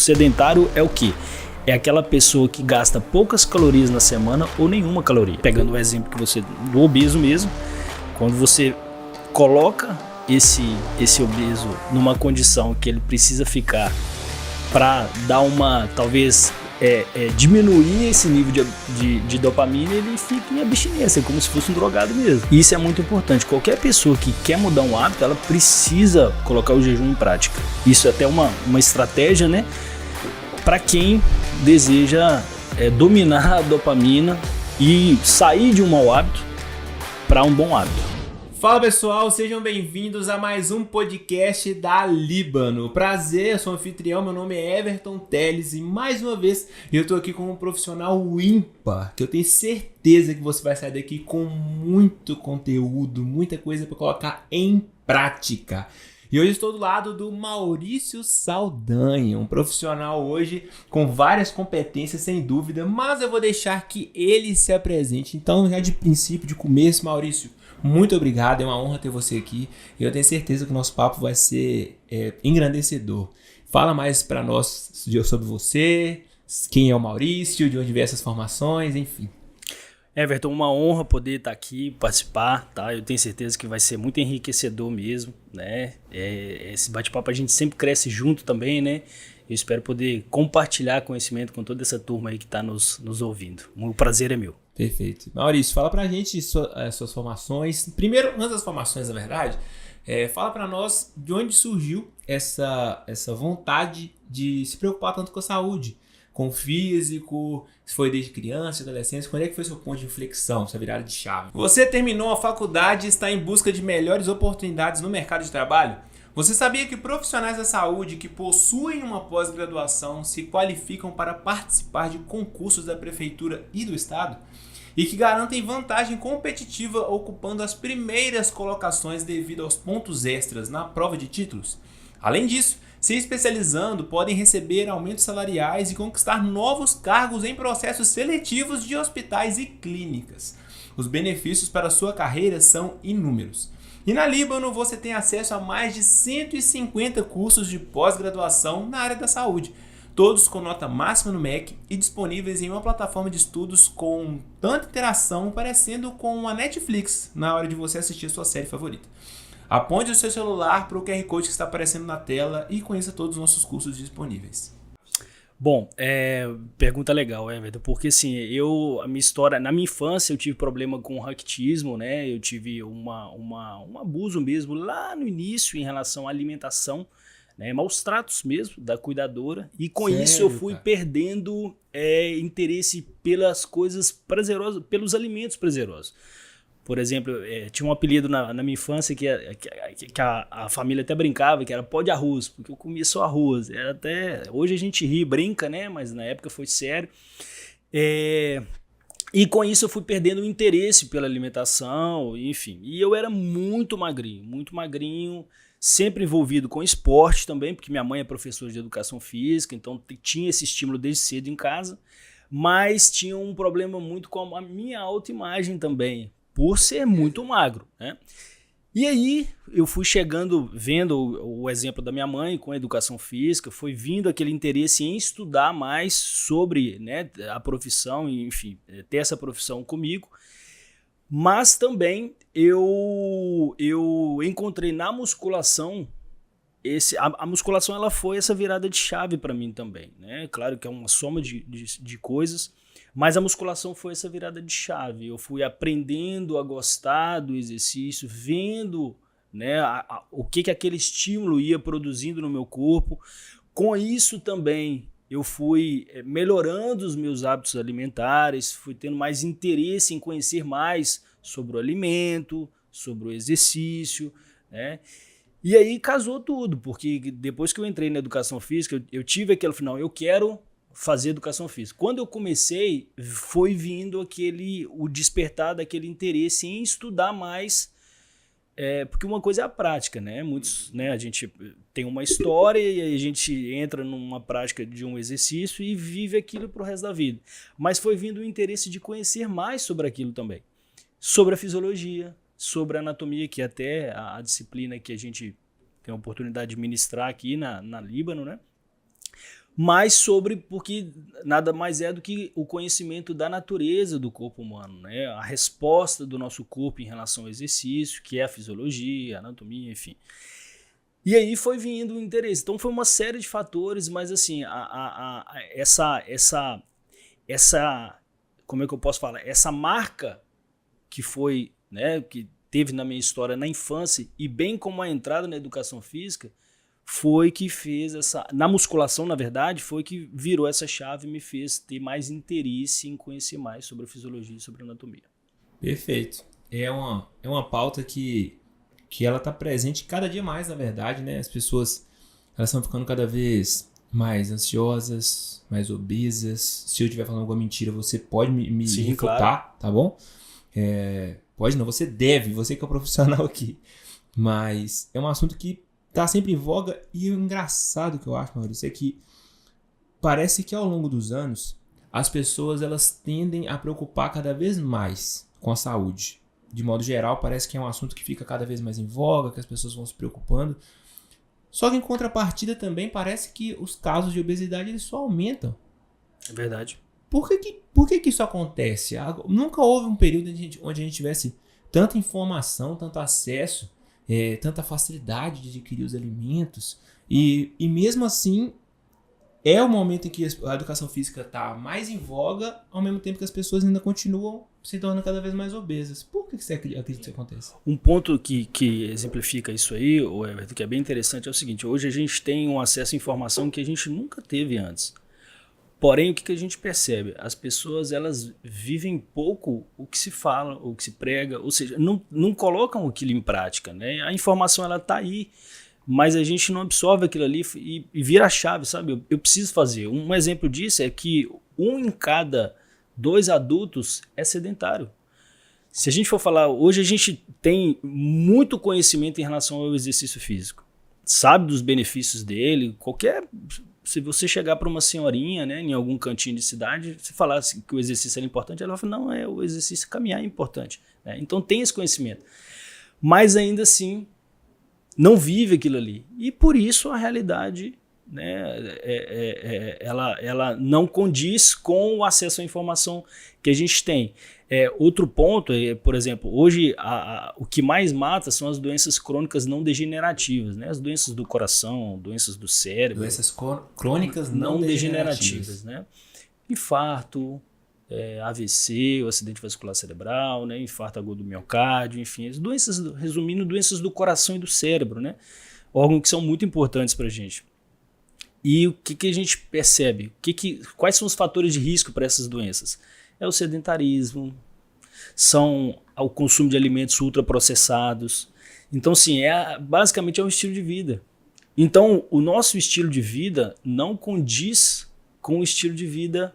sedentário é o quê? É aquela pessoa que gasta poucas calorias na semana ou nenhuma caloria. Pegando o exemplo que você do obeso mesmo, quando você coloca esse obeso numa condição que ele precisa ficar para dar uma, talvez, diminuir esse nível de dopamina, ele fica em abstinência, como se fosse um drogado mesmo. E isso é muito importante. Qualquer pessoa que quer mudar um hábito, ela precisa colocar o jejum em prática. Isso é até uma estratégia, né, para quem deseja dominar a dopamina e sair de um mau hábito para um bom hábito. Fala pessoal, sejam bem-vindos a mais um podcast da Líbano. Prazer, eu sou o anfitrião, meu nome é Everton Teles e mais uma vez eu tô aqui com um profissional ímpar, que eu tenho certeza que você vai sair daqui com muito conteúdo, muita coisa para colocar em prática. E hoje estou do lado do Maurício Saldanha, um profissional hoje com várias competências sem dúvida, mas eu vou deixar que ele se apresente. Então, já de princípio, de começo, Maurício, muito obrigado, é uma honra ter você aqui e eu tenho certeza que o nosso papo vai ser engrandecedor. Fala mais para nós sobre você, quem é o Maurício, de onde vem essas formações, enfim. Everton, uma honra poder estar aqui, participar, tá? Eu tenho certeza que vai ser muito enriquecedor mesmo, né? Esse bate-papo a gente sempre cresce junto também, né? Eu espero poder compartilhar conhecimento com toda essa turma aí que está nos ouvindo. O prazer é meu. Perfeito. Maurício, fala pra gente suas formações. Primeiro, antes das formações, na verdade, fala pra nós de onde surgiu essa vontade de se preocupar tanto com a saúde, com o físico, se foi desde criança, adolescência, quando é que foi seu ponto de inflexão, sua virada de chave? Você terminou a faculdade e está em busca de melhores oportunidades no mercado de trabalho? Você sabia que profissionais da saúde que possuem uma pós-graduação se qualificam para participar de concursos da prefeitura e do estado? E que garantem vantagem competitiva ocupando as primeiras colocações devido aos pontos extras na prova de títulos? Além disso, se especializando, podem receber aumentos salariais e conquistar novos cargos em processos seletivos de hospitais e clínicas. Os benefícios para sua carreira são inúmeros. E na Líbano você tem acesso a mais de 150 cursos de pós-graduação na área da saúde, todos com nota máxima no MEC e disponíveis em uma plataforma de estudos com tanta interação parecendo com a Netflix na hora de você assistir a sua série favorita. Aponte o seu celular para o QR Code que está aparecendo na tela e conheça todos os nossos cursos disponíveis. Bom, pergunta legal, Everton, porque assim, a minha história, na minha infância eu tive problema com raquitismo, né? Eu tive um abuso mesmo lá no início em relação à alimentação, né? Maus tratos mesmo da cuidadora, e com isso eu fui perdendo interesse pelas coisas prazerosas, pelos alimentos prazerosos. Por exemplo, tinha um apelido na minha infância que a família até brincava, que era pó de arroz, porque eu comia só arroz. Hoje a gente ri, brinca, né? Mas na época foi sério. E com isso eu fui perdendo o interesse pela alimentação, enfim. E eu era muito magrinho, sempre envolvido com esporte também, porque minha mãe é professora de educação física, então tinha esse estímulo desde cedo em casa. Mas tinha um problema muito com a minha autoimagem também, por ser muito magro, né? E aí eu fui chegando, vendo o exemplo da minha mãe com a educação física, foi vindo aquele interesse em estudar mais sobre, né, a profissão, enfim, ter essa profissão comigo. Mas também eu encontrei na musculação, a musculação ela foi essa virada de chave para mim também, né? Claro que é uma soma de coisas, mas a musculação foi essa virada de chave. Eu fui aprendendo a gostar do exercício, vendo, né, o que aquele estímulo ia produzindo no meu corpo. Com isso também eu fui melhorando os meus hábitos alimentares, fui tendo mais interesse em conhecer mais sobre o alimento, sobre o exercício, né? E aí casou tudo, porque depois que eu entrei na educação física, eu tive aquele final, eu quero fazer educação física. Quando eu comecei, foi vindo o despertar daquele interesse em estudar mais, porque uma coisa é a prática, né? Muitos, né, a gente tem uma história e a gente entra numa prática de um exercício e vive aquilo pro resto da vida. Mas foi vindo o interesse de conhecer mais sobre aquilo também. Sobre a fisiologia, sobre a anatomia, que até a disciplina que a gente tem a oportunidade de ministrar aqui na Líbano, né? mas porque nada mais é do que o conhecimento da natureza do corpo humano, né? A resposta do nosso corpo em relação ao exercício, que é a fisiologia, a anatomia, enfim. E aí foi vindo o interesse. Então foi uma série de fatores, mas assim, essa, como é que eu posso falar? Essa marca que foi, né, que teve na minha história na infância, e bem como a entrada na educação física, foi que fez na musculação, na verdade, foi que virou essa chave e me fez ter mais interesse em conhecer mais sobre a fisiologia e sobre a anatomia. Perfeito. É uma pauta que ela está presente cada dia mais, na verdade, né? As pessoas, elas estão ficando cada vez mais ansiosas, mais obesas. Se eu estiver falando alguma mentira, você pode me Sim, refutar, claro. tá bom? Pode não, você deve, você que é o profissional aqui. Mas é um assunto que tá sempre em voga, e o engraçado que eu acho, Maurício, é que parece que ao longo dos anos as pessoas elas tendem a preocupar cada vez mais com a saúde. De modo geral, parece que é um assunto que fica cada vez mais em voga, que as pessoas vão se preocupando. Só que em contrapartida também parece que os casos de obesidade eles só aumentam. É verdade. Por que isso acontece? Nunca houve um período onde a gente tivesse tanta informação, tanto acesso, tanta facilidade de adquirir os alimentos, e mesmo assim é o momento em que a educação física está mais em voga, ao mesmo tempo que as pessoas ainda continuam se tornando cada vez mais obesas. Por que você acredita que isso acontece? Um ponto que exemplifica isso aí, Everton, que é bem interessante, é o seguinte: hoje a gente tem um acesso à informação que a gente nunca teve antes. Porém, o que a gente percebe? As pessoas elas vivem pouco o que se fala, o que se prega, ou seja, não colocam aquilo em prática, né? A informação ela está aí, mas a gente não absorve aquilo ali e vira a chave, sabe? Eu preciso fazer. Um exemplo disso é que 1 em cada 2 adultos é sedentário. Se a gente for falar, hoje a gente tem muito conhecimento em relação ao exercício físico. Sabe dos benefícios dele, se você chegar para uma senhorinha, né, em algum cantinho de cidade, se falar assim, que o exercício é importante, ela vai falar, não, o exercício caminhar é importante. Né? Então tem esse conhecimento. Mas ainda assim, não vive aquilo ali. E por isso a realidade, né, ela não condiz com o acesso à informação que a gente tem. Outro ponto, por exemplo, hoje o que mais mata são as doenças crônicas não degenerativas, né? As doenças do coração, doenças do cérebro. Doenças crônicas não degenerativas. Né? Infarto, AVC, o acidente vascular cerebral, né? Infarto agudo do miocárdio, enfim, as doenças, resumindo, doenças do coração e do cérebro, né? Órgãos que são muito importantes para a gente. E o que a gente percebe? Quais são os fatores de risco para essas doenças? É o sedentarismo, são o consumo de alimentos ultraprocessados. Então, sim, basicamente é um estilo de vida. Então, o nosso estilo de vida não condiz com o estilo de vida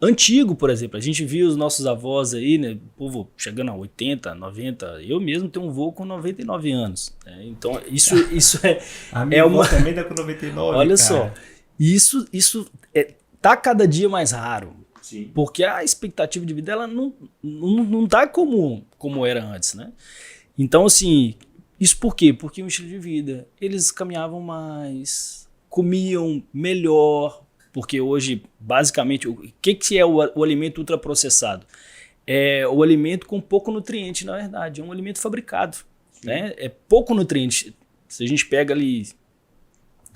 antigo, por exemplo. A gente viu os nossos avós aí, né, o povo chegando a 80, 90. Eu mesmo tenho um vô com 99 anos. Né? Então, isso é... A minha avó também tá com 99, Olha cara. só, isso tá cada dia mais raro. Sim. Porque a expectativa de vida ela não tá como era antes, né? Então, assim, isso por quê? Porque o estilo de vida, eles caminhavam mais, comiam melhor, porque hoje, basicamente, o que é o alimento ultraprocessado? É o alimento com pouco nutriente, na verdade, é um alimento fabricado, né? É pouco nutriente. Se a gente pega ali,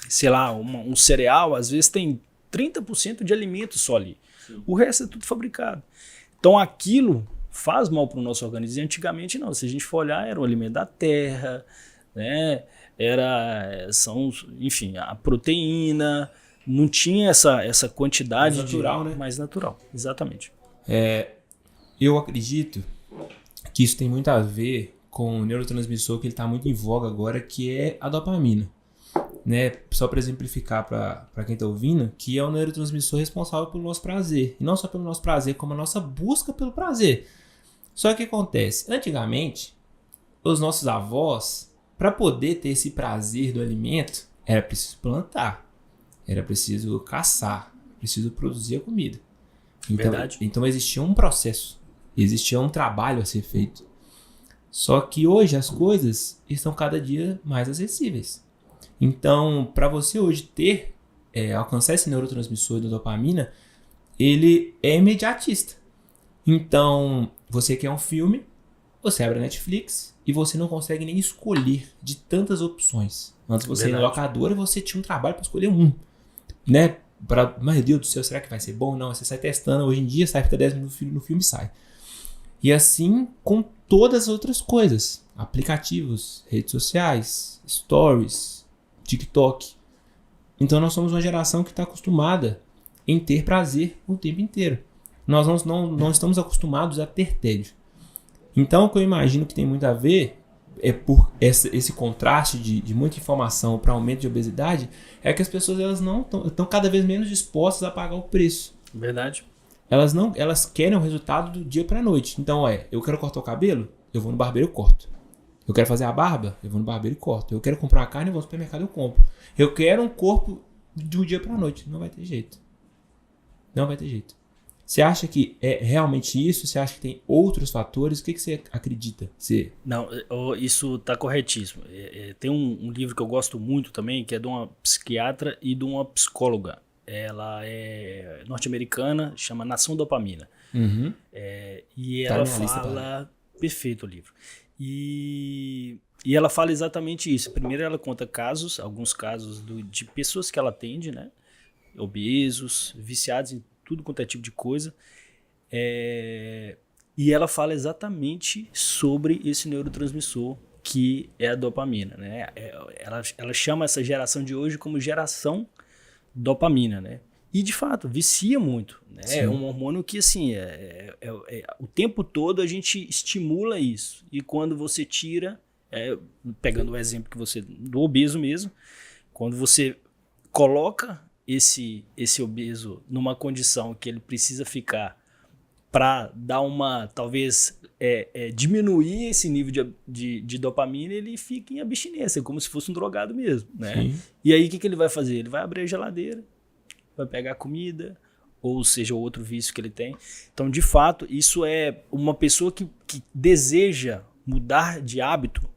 sei lá, um cereal, às vezes tem 30% de alimento só ali. O resto é tudo fabricado. Então aquilo faz mal para o nosso organismo. E antigamente não. Se a gente for olhar, era o alimento da terra, né? Enfim, a proteína. Não tinha essa quantidade mais natural, né? Mais natural, exatamente. Eu acredito que isso tem muito a ver com o neurotransmissor que ele está muito em voga agora, que é a dopamina. Né? Só para exemplificar para quem está ouvindo, que é o neurotransmissor responsável pelo nosso prazer. E não só pelo nosso prazer, como a nossa busca pelo prazer. Só que o que acontece? Antigamente, os nossos avós, para poder ter esse prazer do alimento, era preciso plantar, era preciso caçar, preciso produzir a comida. Verdade. Então existia um processo, existia um trabalho a ser feito. Só que hoje as coisas estão cada dia mais acessíveis. Então, para você hoje ter alcançar esse neurotransmissor da dopamina, ele é imediatista. Então, você quer um filme, você abre a Netflix e você não consegue nem escolher de tantas opções. Antes você ia na locadora e você tinha um trabalho para escolher um, né? Meu Deus do céu, será que vai ser bom? Não, você sai testando. Hoje em dia, sai fica 10 minutos no filme e sai. E assim com todas as outras coisas. Aplicativos, redes sociais, stories, TikTok. Então nós somos uma geração que está acostumada em ter prazer o tempo inteiro. Nós não estamos acostumados a ter tédio. Então o que eu imagino que tem muito a ver é por esse contraste de muita informação para aumento de obesidade, é que as pessoas elas não estão cada vez menos dispostas a pagar o preço. Verdade. Elas querem o resultado do dia para noite. Então eu quero cortar o cabelo, eu vou no barbeiro e corto. Eu quero fazer a barba, eu vou no barbeiro e corto. Eu quero comprar uma carne, eu vou no supermercado e eu compro. Eu quero um corpo do dia para noite. Não vai ter jeito. Não vai ter jeito. Você acha que é realmente isso? Você acha que tem outros fatores? O que você acredita? Não, isso está corretíssimo. Tem um livro que eu gosto muito também, que é de uma psiquiatra e de uma psicóloga. Ela é norte-americana, chama Nação Dopamina. Uhum. E ela fala... Perfeito o livro. E ela fala exatamente isso. Primeiro ela conta alguns casos de pessoas que ela atende, né? Obesos, viciados em tudo quanto é tipo de coisa. E ela fala exatamente sobre esse neurotransmissor que é a dopamina, né? Ela chama essa geração de hoje como geração dopamina, né? E de fato, vicia muito, né? É um hormônio que assim, o tempo todo a gente estimula isso. E quando você tira, pegando o exemplo do obeso mesmo, quando você coloca esse obeso numa condição que ele precisa ficar para dar talvez diminuir esse nível de dopamina, ele fica em abstinência, como se fosse um drogado mesmo, né? Sim. E aí o que ele vai fazer? Ele vai abrir a geladeira, vai pegar comida, ou seja, outro vício que ele tem. Então, de fato, isso é uma pessoa que deseja mudar de hábito,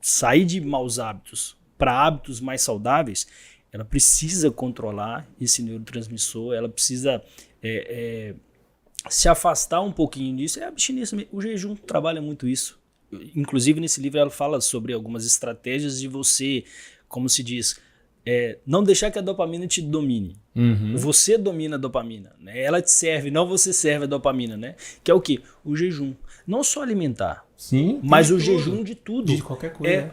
sair de maus hábitos para hábitos mais saudáveis. Ela precisa controlar esse neurotransmissor, ela precisa se afastar um pouquinho disso. É a abstinência. O jejum trabalha muito isso. Inclusive, nesse livro, ela fala sobre algumas estratégias de você, como se diz, não deixar que a dopamina te domine. Uhum. Você domina a dopamina, né? Ela te serve, não você serve a dopamina, né? Que é o quê? O jejum. Não só alimentar, sim, mas o jejum de tudo. De qualquer coisa. Né?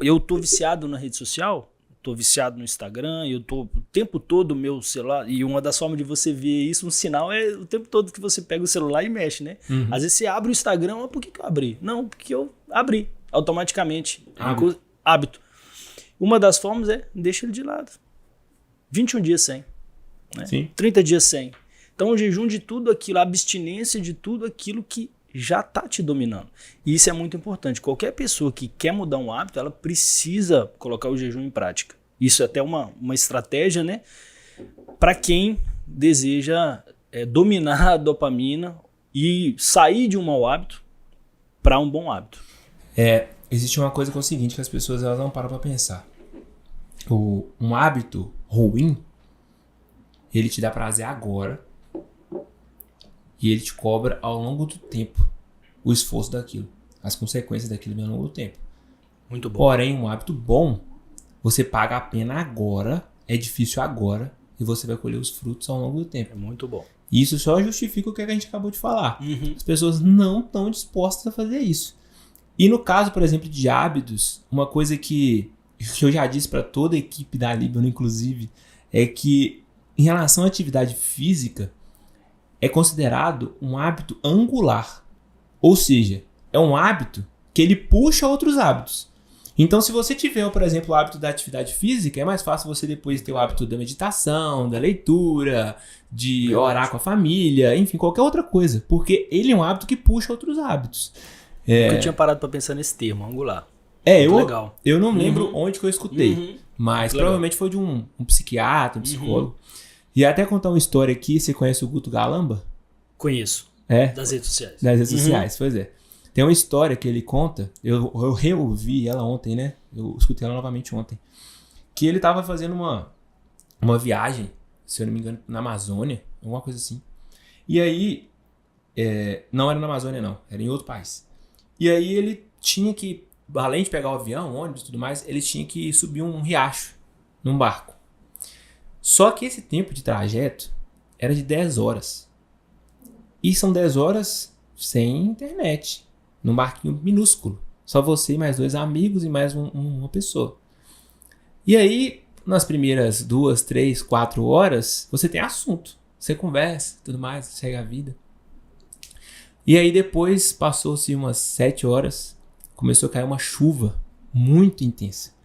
Eu tô viciado na rede social, tô viciado no Instagram, eu tô o tempo todo no meu celular, e uma das formas de você ver isso, um sinal é o tempo todo que você pega o celular e mexe, né? Uhum. Às vezes você abre o Instagram, mas por que eu abri? Não, porque eu abri automaticamente. Hábito. Uma das formas deixa ele de lado. 21 dias sem. Né? Sim. 30 dias sem. Então o jejum de tudo aquilo, a abstinência de tudo aquilo que já está te dominando. E isso é muito importante. Qualquer pessoa que quer mudar um hábito, ela precisa colocar o jejum em prática. Isso é até uma estratégia, né? Para quem deseja dominar a dopamina e sair de um mau hábito para um bom hábito. Existe uma coisa que é o seguinte, que as pessoas elas não param para pensar. Um hábito ruim, ele te dá prazer agora e ele te cobra ao longo do tempo o esforço daquilo, as consequências daquilo ao longo do tempo. Muito bom. Porém, um hábito bom, você paga a pena agora, é difícil agora, e você vai colher os frutos ao longo do tempo. É muito bom. Isso só justifica o que a gente acabou de falar. Uhum. As pessoas não estão dispostas a fazer isso. E no caso, por exemplo, de hábitos, uma coisa que eu já disse para toda a equipe da Líbano, inclusive, é que em relação à atividade física, é considerado um hábito angular. Ou seja, é um hábito que ele puxa outros hábitos. Então, se você tiver, por exemplo, o hábito da atividade física, é mais fácil você depois ter o hábito da meditação, da leitura, de orar com a família, enfim, qualquer outra coisa. Porque ele é um hábito que puxa outros hábitos. Eu tinha parado para pensar nesse termo, angular. Legal. Eu não lembro onde que eu escutei, mas muito provavelmente legal. foi de um psiquiatra, um psicólogo. E até contar uma história aqui, você conhece o Guto Galamba? Conheço. Das redes sociais. Das redes sociais, pois é. Tem uma história que ele conta, eu reouvi ela ontem, né? Eu escutei ela novamente ontem. Que ele estava fazendo uma uma viagem, se eu não me engano, na Amazônia, alguma coisa assim. E aí, não era na Amazônia não, era em outro país. E aí ele tinha que, além de pegar o avião, ônibus e tudo mais, ele tinha que subir um riacho num barco. Só que esse tempo de trajeto era de 10 horas. E são 10 horas sem internet, num barquinho minúsculo. Só você e mais 2 amigos e mais uma pessoa. E aí, nas primeiras 2, 3, 4 horas, você tem assunto. Você conversa, tudo mais, segue a vida. E aí depois, passou-se umas 7 horas, começou a cair uma chuva muito intensa.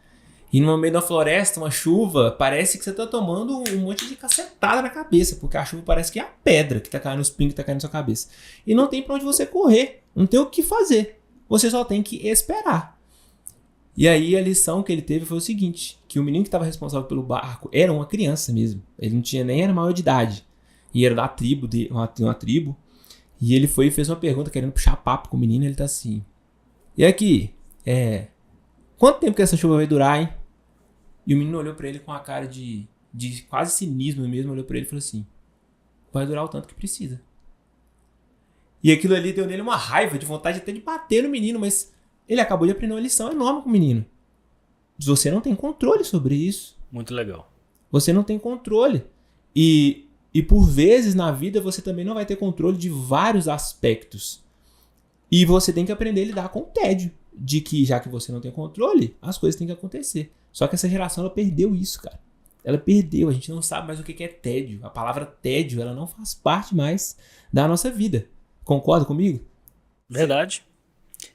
E no meio da floresta, uma chuva, parece que você tá tomando um monte de cacetada na cabeça, porque a chuva parece que é a pedra que tá caindo, os pingos que tá caindo na sua cabeça. E não tem pra onde você correr, não tem o que fazer. Você só tem que esperar. E aí a lição que ele teve foi o seguinte, que o menino que estava responsável pelo barco era uma criança mesmo. Ele não tinha nem era maior de idade. E era da tribo, uma tribo. E ele foi e fez uma pergunta querendo puxar papo com o menino. Ele tá assim, e aqui, quanto tempo que essa chuva vai durar, hein? E o menino olhou pra ele com a cara de quase cinismo mesmo, olhou pra ele e falou assim, vai durar o tanto que precisa. E aquilo ali deu nele uma raiva, de vontade até de bater no menino, mas ele acabou de aprender uma lição enorme com o menino. Você não tem controle sobre isso. Muito legal. Você não tem controle. E por vezes na vida você também não vai ter controle de vários aspectos. E você tem que aprender a lidar com o tédio. De que já que você não tem controle, as coisas têm que acontecer. Só que essa geração ela perdeu isso, cara. Ela perdeu, a gente não sabe mais o que é tédio. A palavra tédio, ela não faz parte mais da nossa vida. Concorda comigo? Verdade.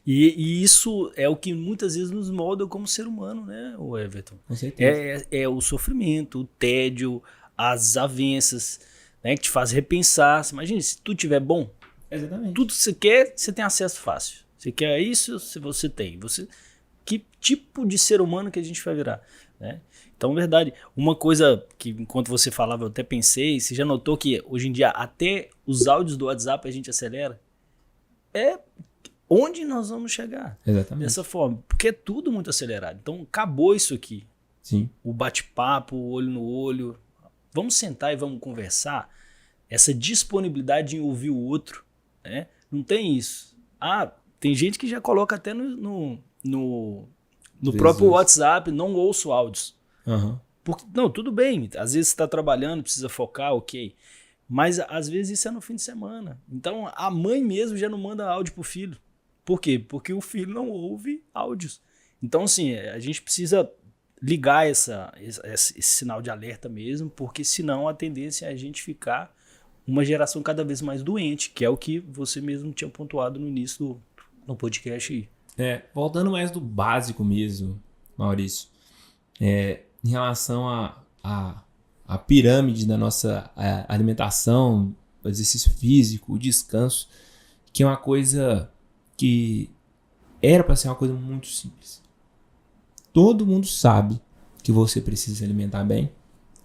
E isso é o que muitas vezes nos molda como ser humano, né, o Everton? Com certeza. É o sofrimento, o tédio, as desavenças, né, que te faz repensar. Você imagina, se tudo estiver bom, Exatamente. tudo que você quer, você tem acesso fácil. Você quer isso, se você tem. Que tipo de ser humano que a gente vai virar, né? Então, verdade. Uma coisa que, enquanto você falava, eu até pensei, você já notou que hoje em dia até os áudios do WhatsApp a gente acelera? Onde nós vamos chegar? Exatamente. Dessa forma. Porque é tudo muito acelerado. Então, acabou isso aqui. Sim. O bate-papo, o olho no olho. Vamos sentar e vamos conversar. Essa disponibilidade em ouvir o outro, né? Não tem isso. Tem gente que já coloca até no próprio WhatsApp, não ouço áudios. Uhum. Não, tudo bem. Às vezes você está trabalhando, precisa focar, ok. Mas às vezes isso é no fim de semana. Então a mãe mesmo já não manda áudio pro filho. Por quê? Porque o filho não ouve áudios. Então, assim, a gente precisa ligar esse sinal de alerta mesmo, porque senão a tendência é a gente ficar uma geração cada vez mais doente, que é o que você mesmo tinha pontuado no início do podcast aí. Voltando mais do básico mesmo, Maurício, em relação à pirâmide da nossa alimentação, o exercício físico, o descanso, que é uma coisa que era para ser uma coisa muito simples. Todo mundo sabe que você precisa se alimentar bem,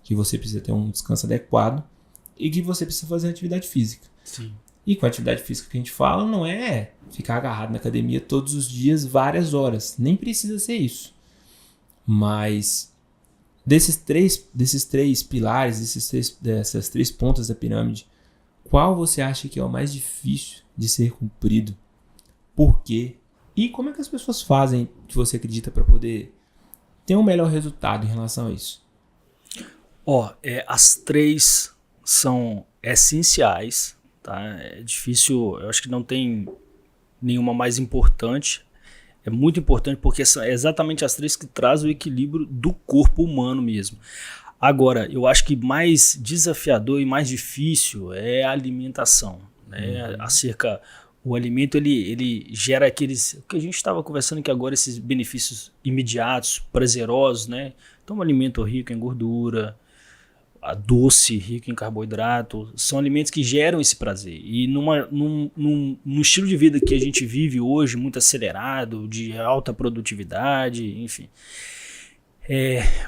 que você precisa ter um descanso adequado e que você precisa fazer atividade física. Sim. E com a atividade física que a gente fala não é ficar agarrado na academia todos os dias, várias horas. Nem precisa ser isso. Mas desses três pilares, dessas 3 pontas da pirâmide, qual você acha que é o mais difícil de ser cumprido? Por quê? E como é que as pessoas fazem, que você acredita, para poder ter um melhor resultado em relação a isso? As 3 são essenciais, tá? É difícil, eu acho que não tem nenhuma mais importante. É muito importante porque são exatamente as 3 que trazem o equilíbrio do corpo humano mesmo. Agora, eu acho que mais desafiador e mais difícil é a alimentação, né? O alimento ele gera aqueles, o que a gente estava conversando aqui agora, esses benefícios imediatos, prazerosos, né? Então, um alimento rico em gordura, doce, rico em carboidrato, são alimentos que geram esse prazer. E num estilo de vida que a gente vive hoje, muito acelerado, de alta produtividade, enfim,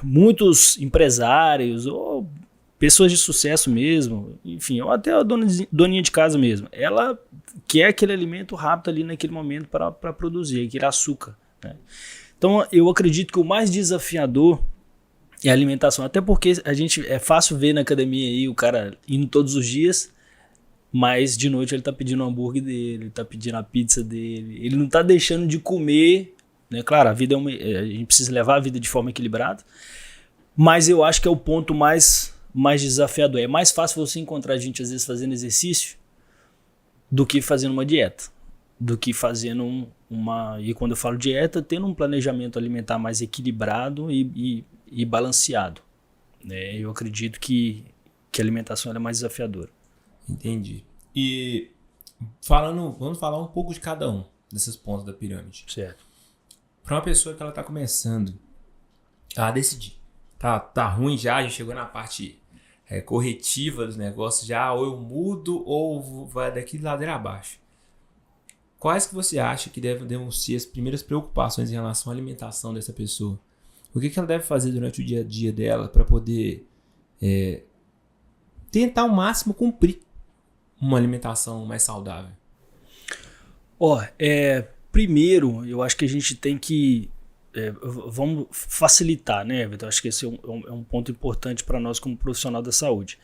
muitos empresários ou pessoas de sucesso mesmo, enfim, ou até a doninha de casa mesmo, ela quer aquele alimento rápido ali naquele momento para produzir, aquele açúcar, né? Então eu acredito que o mais desafiador É a alimentação. Até porque é fácil ver na academia aí o cara indo todos os dias, mas de noite ele tá pedindo o hambúrguer dele, ele tá pedindo a pizza dele. Ele não tá deixando de comer, né? Claro, a vida a gente precisa levar a vida de forma equilibrada, mas eu acho que é o ponto mais desafiador. É mais fácil você encontrar gente, às vezes, fazendo exercício do que fazendo uma dieta. Do que fazendo e quando eu falo dieta, tendo um planejamento alimentar mais equilibrado e balanceado. Né? Eu acredito que a alimentação é mais desafiadora. Entendi. E vamos falar um pouco de cada um desses pontos da pirâmide. Certo. Para uma pessoa que ela está começando a decidir, tá ruim já chegou na parte corretiva dos negócios já, ou eu mudo ou vai daqui de ladeira abaixo. Quais que você acha que devem ser as primeiras preocupações em relação à alimentação dessa pessoa? O que ela deve fazer durante o dia a dia dela para poder tentar ao máximo cumprir uma alimentação mais saudável? Primeiro, eu acho que a gente tem que vamos facilitar, né, Everton? Acho que esse é um ponto importante para nós como profissional da saúde.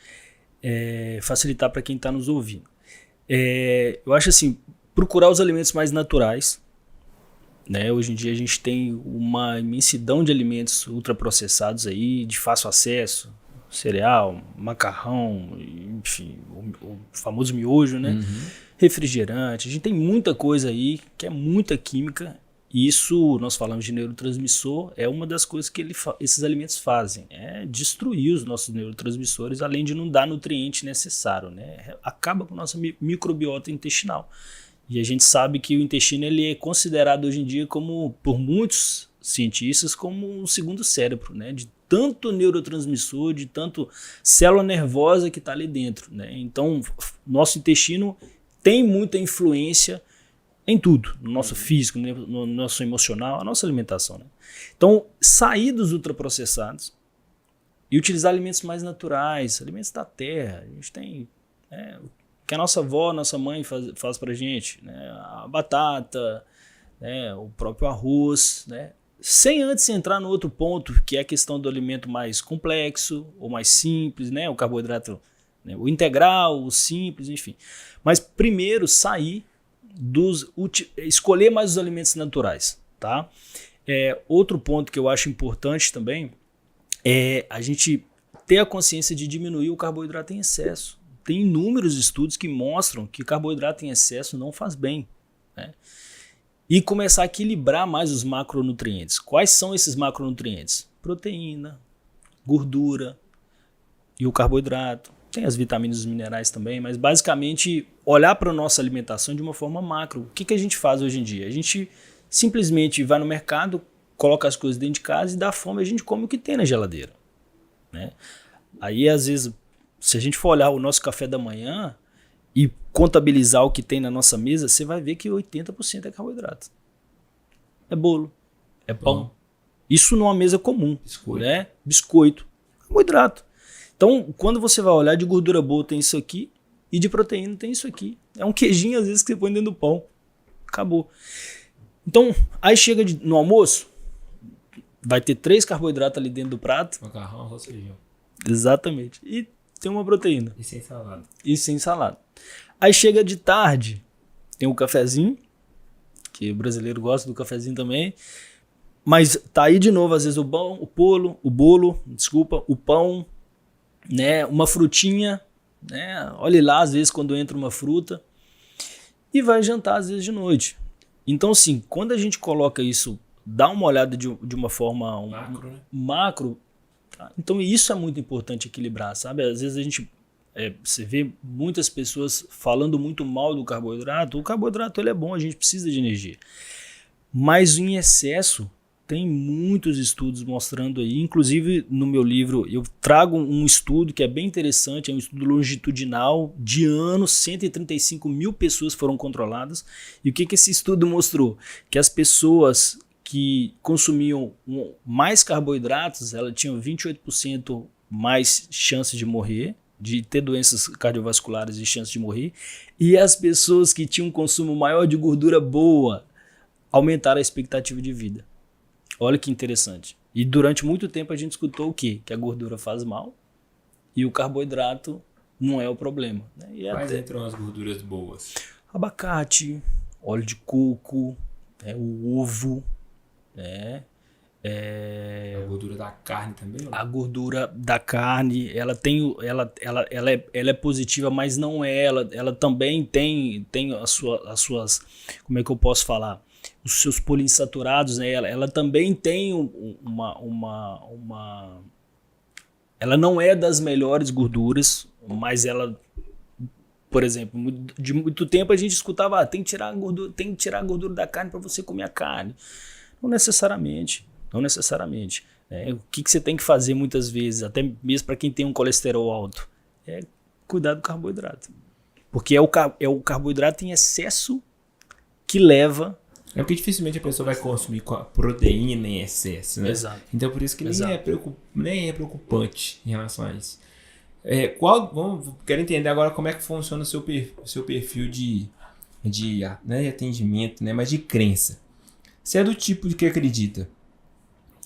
Facilitar para quem está nos ouvindo. Eu acho assim, procurar os alimentos mais naturais. Né? Hoje em dia a gente tem uma imensidão de alimentos ultraprocessados aí, de fácil acesso, cereal, macarrão, enfim, o famoso miojo, né? Uhum. Refrigerante, a gente tem muita coisa aí que é muita química. E isso, nós falamos de neurotransmissor, é uma das coisas que esses alimentos fazem, é destruir os nossos neurotransmissores, além de não dar nutriente necessário, né? Acaba com a nossa microbiota intestinal. E a gente sabe que o intestino ele é considerado hoje em dia como, por muitos cientistas, como um segundo cérebro, né? De tanto neurotransmissor, de tanto célula nervosa que está ali dentro, né? Então, nosso intestino tem muita influência em tudo, no nosso físico, no nosso emocional, a nossa alimentação, né? Então, sair dos ultraprocessados e utilizar alimentos mais naturais, alimentos da terra. A gente tem que a nossa avó, nossa mãe faz pra gente, né? A batata, né? O próprio arroz, né? Sem antes entrar no outro ponto, que é a questão do alimento mais complexo ou mais simples, né? O carboidrato, né? O integral, o simples, enfim. Mas primeiro sair escolher mais os alimentos naturais, tá? Outro ponto que eu acho importante também é a gente ter a consciência de diminuir o carboidrato em excesso. Tem inúmeros estudos que mostram que carboidrato em excesso não faz bem, né? E começar a equilibrar mais os macronutrientes. Quais são esses macronutrientes? Proteína, gordura e o carboidrato. Tem as vitaminas e os minerais também, mas basicamente olhar para a nossa alimentação de uma forma macro. O que a gente faz hoje em dia? A gente simplesmente vai no mercado, coloca as coisas dentro de casa e dá fome, a gente come o que tem na geladeira, né? Aí às vezes, se a gente for olhar o nosso café da manhã e contabilizar o que tem na nossa mesa, você vai ver que 80% é carboidrato. É bolo, é pão. Isso numa mesa comum, biscoito, né? Biscoito, carboidrato. Então, quando você vai olhar, de gordura boa tem isso aqui e de proteína tem isso aqui. É um queijinho, às vezes, que você põe dentro do pão. Acabou. Então, aí chega no almoço, vai ter 3 carboidratos ali dentro do prato. Macarrão, arroz, feijão. Exatamente. E tem uma proteína. E sem salada. E sem salada. Aí chega de tarde, tem um cafezinho, que o brasileiro gosta do cafezinho também. Mas tá aí de novo, às vezes, o bolo, o pão, né, uma frutinha, né, olhe lá às vezes quando entra uma fruta e vai jantar às vezes de noite. Então assim, quando a gente coloca isso, dá uma olhada de uma forma macro, né? Macro, tá? Então isso é muito importante equilibrar, sabe? Às vezes a gente você vê muitas pessoas falando muito mal do carboidrato. O carboidrato ele é bom, a gente precisa de energia, mas em excesso tem muitos estudos mostrando aí, inclusive no meu livro eu trago um estudo que é bem interessante, é um estudo longitudinal de anos, 135 mil pessoas foram controladas, e o que esse estudo mostrou? Que as pessoas que consumiam mais carboidratos, elas tinham 28% mais chances de morrer, de ter doenças cardiovasculares e chances de morrer, e as pessoas que tinham um consumo maior de gordura boa aumentaram a expectativa de vida. Olha que interessante. E durante muito tempo a gente escutou o quê? Que a gordura faz mal e o carboidrato não é o problema. Né? E Quais entram as gorduras boas? Abacate, óleo de coco, o ovo, né? A gordura da carne também? A gordura da carne, ela é positiva, mas não é. Ela também tem as suas, como é que eu posso falar? Os seus poliinsaturados, né? Ela também tem ela não é das melhores gorduras, mas ela, por exemplo, de muito tempo a gente escutava, tem que tirar a gordura da carne para você comer a carne. Não necessariamente. O que você tem que fazer muitas vezes, até mesmo para quem tem um colesterol alto, é cuidar do carboidrato. Porque é o carboidrato em excesso que leva... É porque dificilmente a pessoa vai consumir proteína em excesso, né? Exato. Então por isso que nem é preocupante em relação a isso. Quero entender agora como é que funciona o seu perfil de atendimento, né? Mas de crença. Você é do tipo de que acredita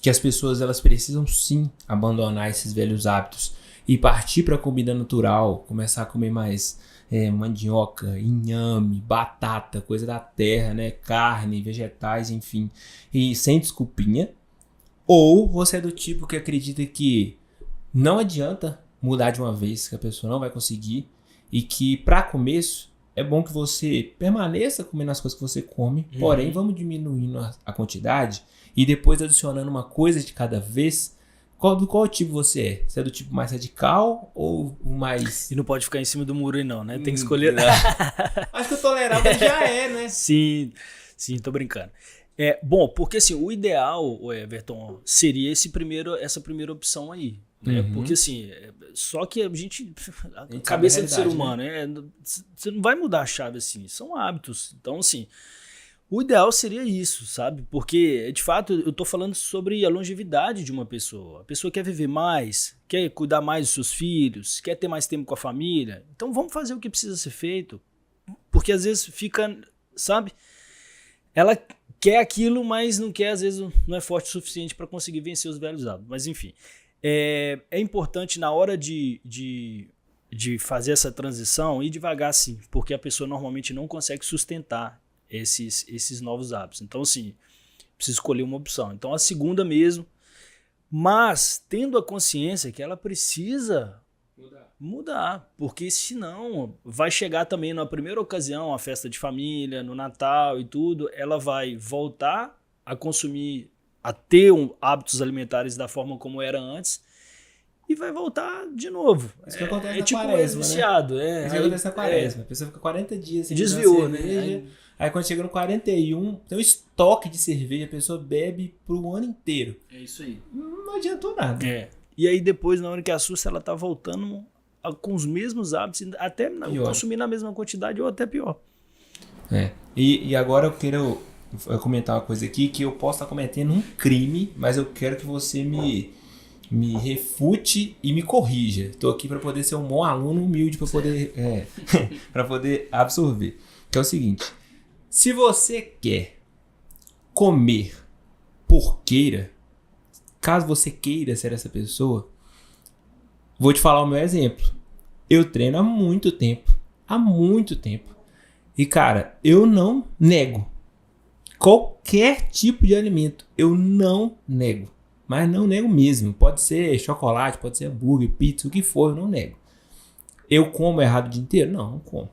que as pessoas elas precisam sim abandonar esses velhos hábitos e partir para a comida natural, começar a comer mais mandioca, inhame, batata, coisa da terra, né? Carne, vegetais, enfim, e sem desculpinha? Ou você é do tipo que acredita que não adianta mudar de uma vez, que a pessoa não vai conseguir e que para começo é bom que você permaneça comendo as coisas que você come, porém vamos diminuindo a quantidade e depois adicionando uma coisa de cada vez? Qual tipo você é? Você é do tipo mais radical ou o mais... E não pode ficar em cima do muro aí não, né? Tem que escolher... Acho que o tolerável já é, né? Sim, tô brincando. Bom, porque assim, o ideal, Everton, seria essa primeira opção aí. Né? Porque assim, só que a cabeça do ser humano, né? Você não vai mudar a chave assim, são hábitos. Então assim, o ideal seria isso, sabe? Porque de fato eu tô falando sobre a longevidade de uma pessoa. A pessoa quer viver mais, quer cuidar mais dos seus filhos, quer ter mais tempo com a família. Então vamos fazer o que precisa ser feito. Porque às vezes fica, sabe? Ela quer aquilo, mas não quer, às vezes não é forte o suficiente para conseguir vencer os velhos hábitos. Mas enfim, é importante na hora de fazer essa transição ir devagar sim, porque a pessoa normalmente não consegue sustentar esses novos hábitos. Então assim, precisa escolher uma opção. Então a segunda mesmo, mas tendo a consciência que ela precisa mudar, porque senão vai chegar também na primeira ocasião, a festa de família, no Natal e tudo, ela vai voltar a consumir, a ter hábitos alimentares da forma como era antes e vai voltar de novo. Isso que acontece na tipo quaresma, viciado. Né? Isso que acontece na quaresma. A pessoa fica 40 dias sem desviou, cerveja, né? Aí quando chega no 41, tem um estoque de cerveja, a pessoa bebe pro ano inteiro. É isso aí. Não adiantou nada. E aí depois, na hora que assusta, ela tá voltando com os mesmos hábitos, até consumir na mesma quantidade ou até pior. E agora eu quero comentar uma coisa aqui, que eu posso estar cometendo um crime, mas eu quero que você me refute e me corrija. Estou aqui para poder ser um bom aluno, humilde, para poder, para poder absorver. Que é o seguinte, se você quer comer porqueira, caso você queira ser essa pessoa, vou te falar o meu exemplo. Eu treino há muito tempo. E, cara, eu não nego. Qualquer tipo de alimento, eu não nego. Mas não nego mesmo. Pode ser chocolate, pode ser hambúrguer, pizza, o que for, eu não nego. Eu como errado o dia inteiro? Não como.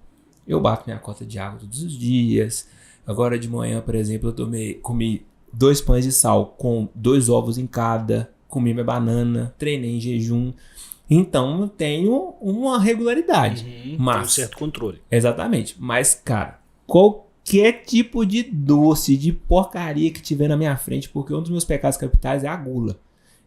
Eu bato minha cota de água todos os dias. Agora de manhã, por exemplo, comi 2 pães de sal com 2 ovos em cada. Comi minha banana, treinei em jejum. Então eu tenho uma regularidade. Mas, tem um certo controle. Exatamente. Mas, cara, qualquer tipo de doce, de porcaria que tiver na minha frente, porque um dos meus pecados capitais é a gula.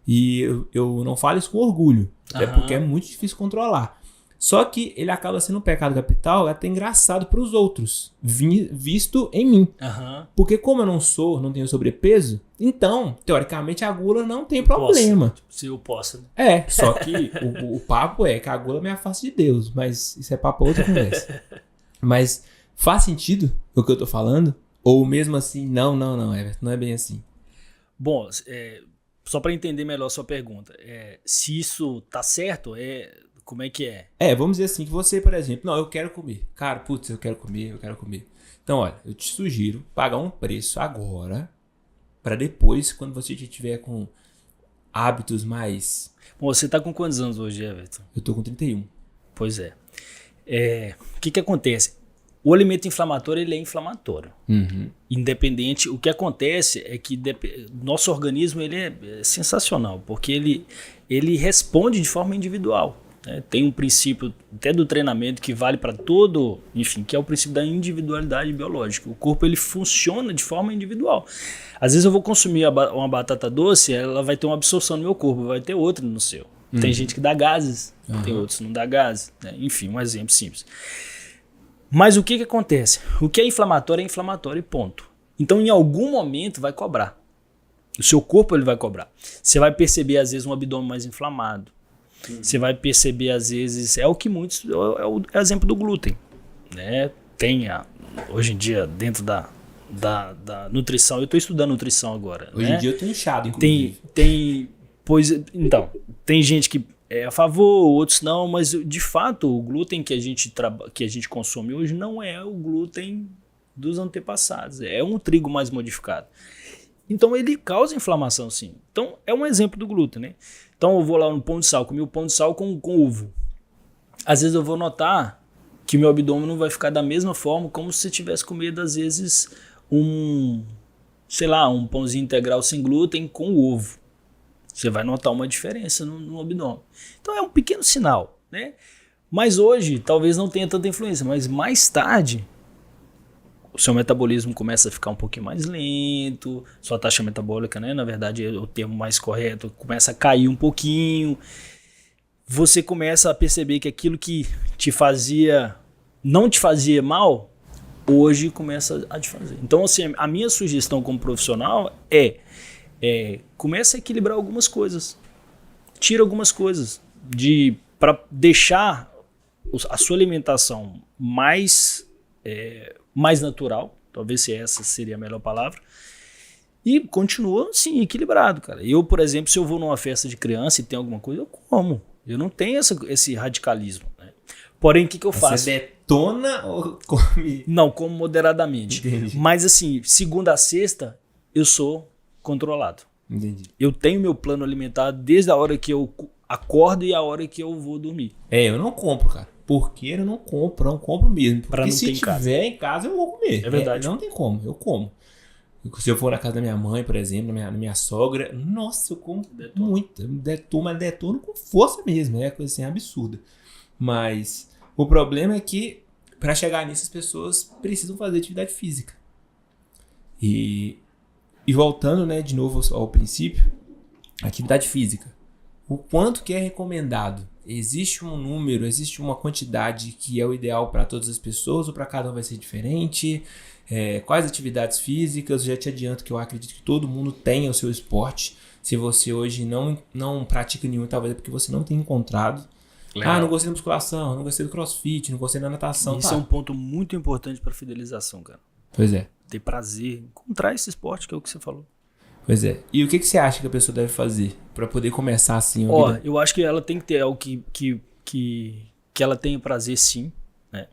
E eu não falo isso com orgulho, até porque é muito difícil controlar. Só que ele acaba sendo um pecado capital até engraçado para os outros, visto em mim. Porque como eu não tenho sobrepeso, então, teoricamente, a gula não tem problema. Se eu posso. Só que o papo é que a gula me afasta de Deus, mas isso é papo outra conversa. Mas faz sentido o que eu tô falando? Ou mesmo assim, não, Everton, não é bem assim? Bom, só para entender melhor a sua pergunta, se isso tá certo, como é que é? Vamos dizer assim, que você, por exemplo, não, eu quero comer. Cara, putz, eu quero comer. Então, olha, eu te sugiro pagar um preço agora, para depois, quando você já tiver com hábitos mais... Bom, você tá com quantos anos hoje, Everton? Eu tô com 31. Pois é. O que acontece? O alimento inflamatório, ele é inflamatório. Independente, o que acontece é que nosso organismo ele é sensacional, porque ele responde de forma individual. Tem um princípio até do treinamento que vale para todo, enfim, que é o princípio da individualidade biológica. O corpo ele funciona de forma individual. Às vezes eu vou consumir uma batata doce, ela vai ter uma absorção no meu corpo, vai ter outra no seu. Tem gente que dá gases, tem outros que não dá gases. Enfim, um exemplo simples. Mas o que acontece? O que é inflamatório e ponto. Então, em algum momento vai cobrar. O seu corpo ele vai cobrar. Você vai perceber, às vezes, um abdômen mais inflamado. Você vai perceber, às vezes, é o exemplo do glúten. Né? Hoje em dia, dentro da nutrição, eu estou estudando nutrição agora. Hoje em dia eu estou inchado, inclusive. Tem gente que é a favor, outros não, mas de fato o glúten que a gente consome hoje não é o glúten dos antepassados, é um trigo mais modificado. Então ele causa inflamação, sim. Então é um exemplo do glúten, né? Então eu vou lá no pão de sal, comi o pão de sal com ovo. Às vezes eu vou notar que meu abdômen não vai ficar da mesma forma como se eu tivesse comido, às vezes, um pãozinho integral sem glúten com ovo. Você vai notar uma diferença no abdômen. Então é um pequeno sinal, né? Mas hoje talvez não tenha tanta influência, mas mais tarde o seu metabolismo começa a ficar um pouquinho mais lento, sua taxa metabólica, né? Na verdade é o termo mais correto, começa a cair um pouquinho. Você começa a perceber que aquilo que não te fazia mal, hoje começa a te fazer. Então, assim, a minha sugestão como profissional começa a equilibrar algumas coisas. Tira algumas coisas para deixar a sua alimentação mais natural, talvez se essa seria a melhor palavra, e continua, sim, equilibrado, cara. Eu, por exemplo, se eu vou numa festa de criança e tem alguma coisa, eu como. Eu não tenho esse radicalismo, né? Porém, o que eu faço? Você detona ou come? Não, como moderadamente. Entendi. Mas assim, segunda a sexta, eu sou controlado. Entendi. Eu tenho meu plano alimentar desde a hora que eu acordo e a hora que eu vou dormir. Eu não compro, cara. Porque eu não compro mesmo. Porque Pra não se ter tiver em casa, eu vou comer. É verdade. Não tem como, eu como. Se eu for na casa da minha mãe, por exemplo, na minha sogra, nossa, eu como muito. Detono com força mesmo. É coisa assim absurda. Mas o problema é que para chegar nisso as pessoas precisam fazer atividade física. E voltando, né, de novo ao princípio, atividade física. O quanto que é recomendado? Existe um número, existe uma quantidade que é o ideal para todas as pessoas ou para cada um vai ser diferente? Quais atividades físicas? Já te adianto que eu acredito que todo mundo tenha o seu esporte. Se você hoje não pratica nenhum, talvez é porque você não tenha encontrado. Legal. Não gostei da musculação, não gostei do crossfit, não gostei da natação. Isso é um ponto muito importante para fidelização, cara. Pois é. Ter prazer, encontrar esse esporte que é o que você falou. Pois é. E o que você acha que a pessoa deve fazer para poder começar assim? Eu acho que ela tem que ter algo que ela tenha prazer, sim, né?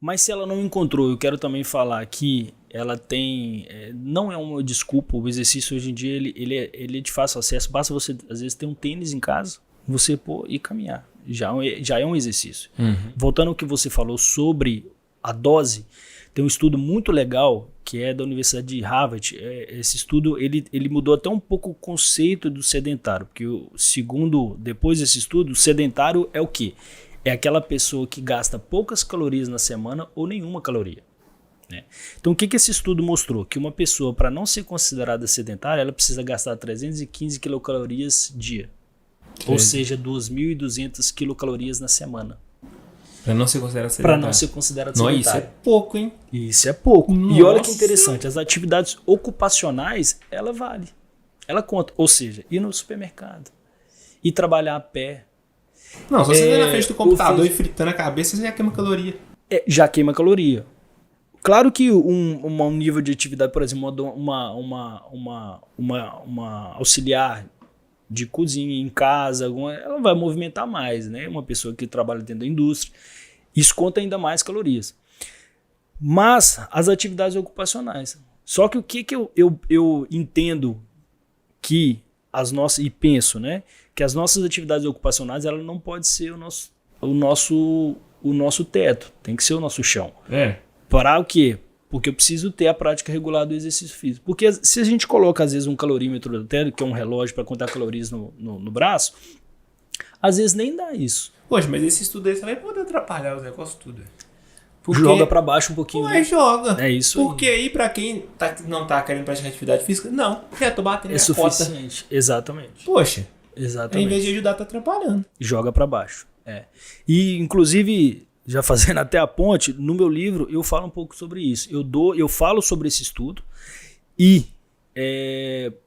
Mas se ela não encontrou, eu quero também falar que ela tem... não é uma desculpa, o exercício hoje em dia ele é de fácil acesso. Basta você, às vezes, ter um tênis em casa, você pôr e caminhar. Já é um exercício. Voltando ao que você falou sobre a dose, tem um estudo muito legal que é da Universidade de Harvard. Esse estudo ele mudou até um pouco o conceito do sedentário, porque depois desse estudo, o sedentário é o quê? É aquela pessoa que gasta poucas calorias na semana ou nenhuma caloria, né? Então o que esse estudo mostrou? Que uma pessoa, para não ser considerada sedentária, ela precisa gastar 315 quilocalorias dia. Ou seja, 2.200 quilocalorias na semana. Para não ser considerado sedentário. Para não ser considerado sedentário. Isso é pouco, hein? Isso é pouco. Nossa. E olha que interessante, as atividades ocupacionais, ela vale. Ela conta. Ou seja, ir no supermercado, ir trabalhar a pé. Não, se você está na frente do computador e fritando a cabeça, você já queima caloria. Já queima caloria. Claro que um nível de atividade, por exemplo, uma auxiliar de cozinha em casa, ela vai movimentar mais, né? Uma pessoa que trabalha dentro da indústria, isso conta ainda mais calorias. Mas as atividades ocupacionais. Só que o que eu entendo que as nossas, e penso, né? Que as nossas atividades ocupacionais, ela não pode ser o nosso teto, tem que ser o nosso chão. Para o quê? Porque eu preciso ter a prática regular do exercício físico. Porque se a gente coloca, às vezes, um calorímetro até, que é um relógio para contar calorias no braço, às vezes nem dá isso. Poxa, mas esse estudo aí também pode atrapalhar os negócios tudo. Joga para baixo um pouquinho. Ué, joga. É isso. Porque aí pra quem não tá querendo praticar atividade física, não, já tô batendo é suficiente. Cota. Exatamente. Poxa. Exatamente. Em vez de ajudar, tá atrapalhando. Joga para baixo. E, inclusive, já fazendo até a ponte, no meu livro eu falo um pouco sobre isso. Eu falo sobre esse estudo e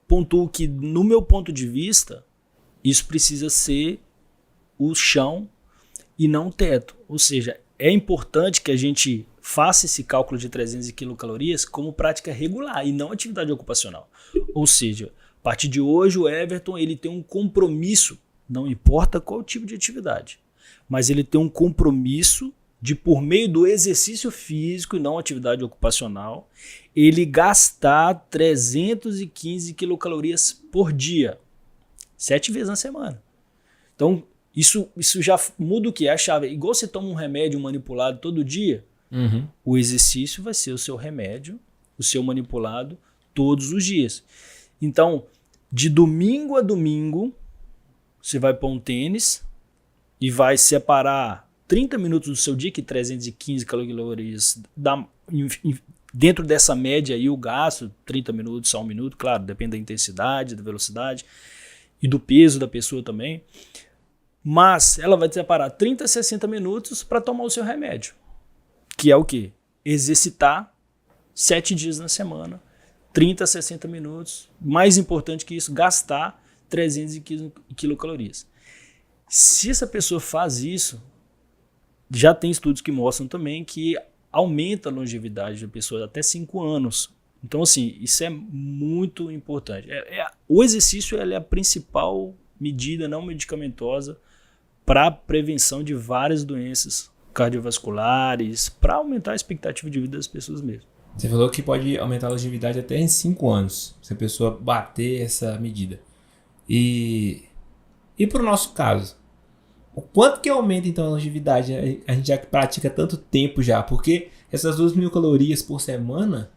pontuo que, no meu ponto de vista, isso precisa ser o chão e não o teto. Ou seja, é importante que a gente faça esse cálculo de 300 quilocalorias como prática regular e não atividade ocupacional. Ou seja, a partir de hoje o Everton ele tem um compromisso, não importa qual tipo de atividade, mas ele tem um compromisso de, por meio do exercício físico e não atividade ocupacional, ele gastar 315 quilocalorias por dia, 7 vezes na semana. Então, isso já muda o que é a chave. Igual você toma um remédio manipulado todo dia, o exercício vai ser o seu remédio, o seu manipulado todos os dias. Então, de domingo a domingo, você vai pôr um tênis e vai separar 30 minutos do seu dia, que 315 calorias dá, dentro dessa média aí o gasto, 30 minutos a 1 minuto, claro, depende da intensidade, da velocidade e do peso da pessoa também. Mas ela vai separar 30 a 60 minutos para tomar o seu remédio, que é o quê? Exercitar 7 dias na semana, 30 a 60 minutos. Mais importante que isso, gastar 315 quilocalorias. Se essa pessoa faz isso, já tem estudos que mostram também que aumenta a longevidade da pessoa até 5 anos. Então, assim, isso é muito importante. O exercício é a principal medida não medicamentosa para a prevenção de várias doenças cardiovasculares, para aumentar a expectativa de vida das pessoas mesmo. Você falou que pode aumentar a longevidade até em 5 anos, se a pessoa bater essa medida. E para o nosso caso, o quanto que aumenta então a longevidade? A gente já pratica tanto tempo já, porque essas 2.000 calorias por semana,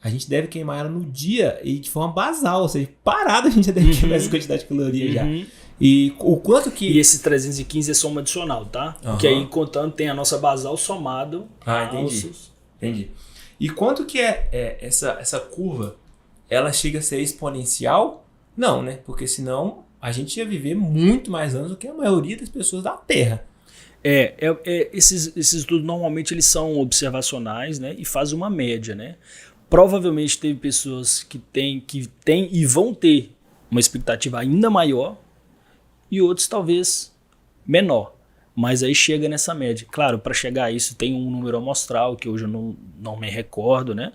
a gente deve queimar ela no dia e de forma basal, ou seja, parado a gente já deve queimar essa quantidade de calorias já. E o quanto que... E esses 315 é soma adicional, tá? Porque aí, contando, tem a nossa basal somado. Entendi. E quanto que essa curva, ela chega a ser exponencial? Não, né? Porque senão a gente ia viver muito mais anos do que a maioria das pessoas da Terra. Esses estudos normalmente eles são observacionais, né? E fazem uma média, né? Provavelmente teve pessoas que têm e vão ter uma expectativa ainda maior e outros talvez menor. Mas aí chega nessa média. Claro, para chegar a isso tem um número amostral que hoje eu não me recordo, né?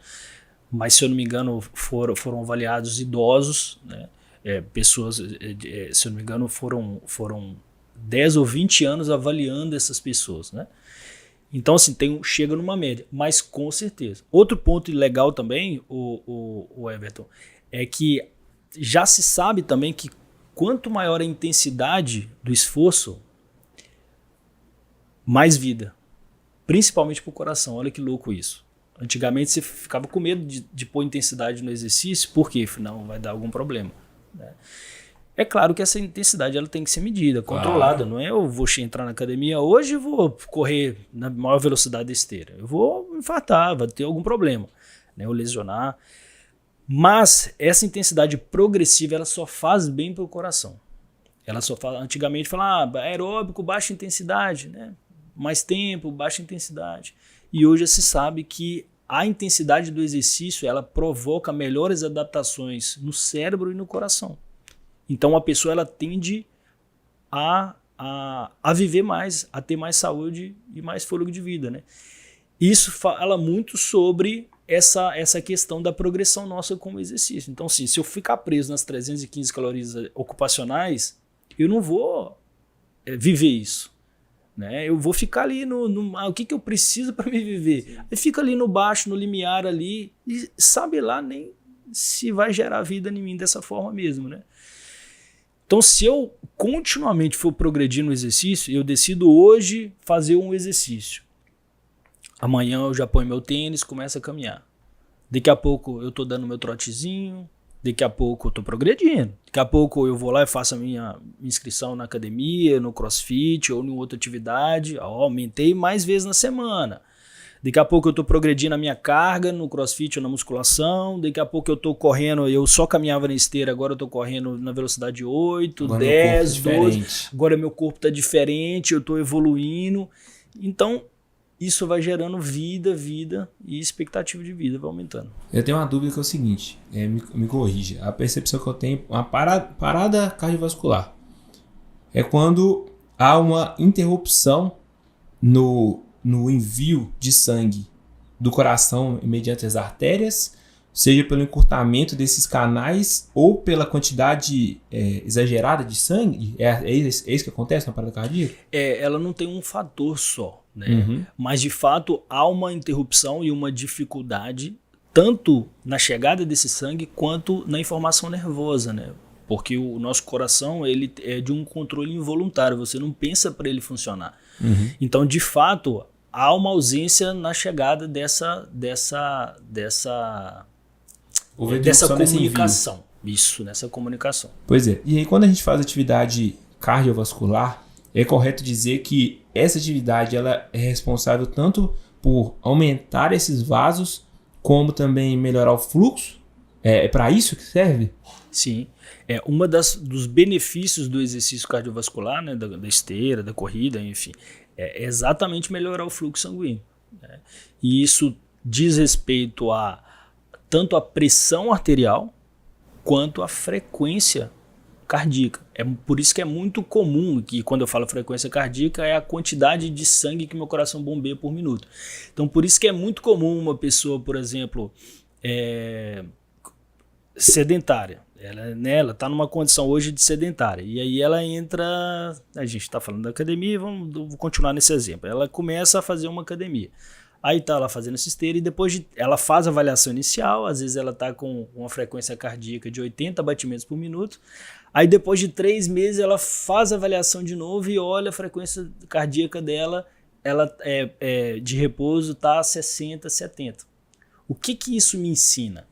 Mas se eu não me engano foram avaliados idosos, né? Pessoas, se eu não me engano foram 10 ou 20 anos avaliando essas pessoas, né? Então, assim, chega numa média, mas com certeza. Outro ponto legal também, o Everton, é que já se sabe também que quanto maior a intensidade do esforço, mais vida. Principalmente para o coração. Olha que louco isso. Antigamente você ficava com medo de pôr intensidade no exercício, porque não vai dar algum problema, né? É claro que essa intensidade ela tem que ser medida, controlada. Claro. Não é eu vou entrar na academia hoje e vou correr na maior velocidade da esteira. Eu vou infartar, vai ter algum problema, né? Ou lesionar. Mas essa intensidade progressiva ela só faz bem para o coração. Ela só faz, antigamente falava aeróbico, baixa intensidade, né? Mais tempo, baixa intensidade. E hoje se sabe que a intensidade do exercício ela provoca melhores adaptações no cérebro e no coração. Então a pessoa ela tende a viver mais, a ter mais saúde e mais fôlego de vida, né? Isso fala muito sobre essa questão da progressão nossa como exercício. Então, assim, se eu ficar preso nas 315 calorias ocupacionais, eu não vou viver isso. Né? Eu vou ficar ali o que eu preciso para me viver? Aí fica ali no baixo, no limiar ali, e sabe lá nem se vai gerar vida em mim dessa forma mesmo, né? Então, se eu continuamente for progredir no exercício, eu decido hoje fazer um exercício. Amanhã eu já ponho meu tênis, começo a caminhar. Daqui a pouco eu tô dando meu trotezinho, daqui a pouco eu tô progredindo. Daqui a pouco eu vou lá e faço a minha inscrição na academia, no CrossFit ou em outra atividade. Aumentei mais vezes na semana. Daqui a pouco eu tô progredindo a minha carga no CrossFit ou na musculação. Daqui a pouco eu tô correndo, eu só caminhava na esteira, agora eu tô correndo na velocidade 8, agora 10, 12. Agora meu corpo tá diferente, eu tô evoluindo. Então, isso vai gerando vida e expectativa de vida vai aumentando. Eu tenho uma dúvida que é o seguinte, me corrija. A percepção que eu tenho, uma parada cardiovascular, é quando há uma interrupção no envio de sangue do coração mediante as artérias, seja pelo encurtamento desses canais ou pela quantidade exagerada de sangue. É isso que acontece na parada cardíaca? Ela não tem um fator só, né? Mas de fato há uma interrupção e uma dificuldade tanto na chegada desse sangue quanto na informação nervosa, né? Porque o nosso coração ele é de um controle involuntário, você não pensa para ele funcionar. Então, de fato, há uma ausência na chegada dessa comunicação. Isso, nessa comunicação. Pois é. E aí, quando a gente faz atividade cardiovascular, é correto dizer que essa atividade ela é responsável tanto por aumentar esses vasos, como também melhorar o fluxo? É para isso que serve? Sim. Uma dos benefícios do exercício cardiovascular, né, da esteira, da corrida, enfim, é exatamente melhorar o fluxo sanguíneo. Né? E isso diz respeito a tanto a pressão arterial quanto a frequência cardíaca. Por isso que é muito comum que quando eu falo frequência cardíaca é a quantidade de sangue que meu coração bombeia por minuto. Então por isso que é muito comum uma pessoa, por exemplo, sedentária. Ela está numa condição hoje de sedentária. E aí ela entra... A gente está falando da academia, vou continuar nesse exemplo. Ela começa a fazer uma academia. Aí está lá fazendo essa esteira e depois ela faz a avaliação inicial. Às vezes ela está com uma frequência cardíaca de 80 batimentos por minuto. Aí depois de 3 meses ela faz a avaliação de novo e olha a frequência cardíaca dela. Ela de repouso está a 60, 70. O que isso me ensina?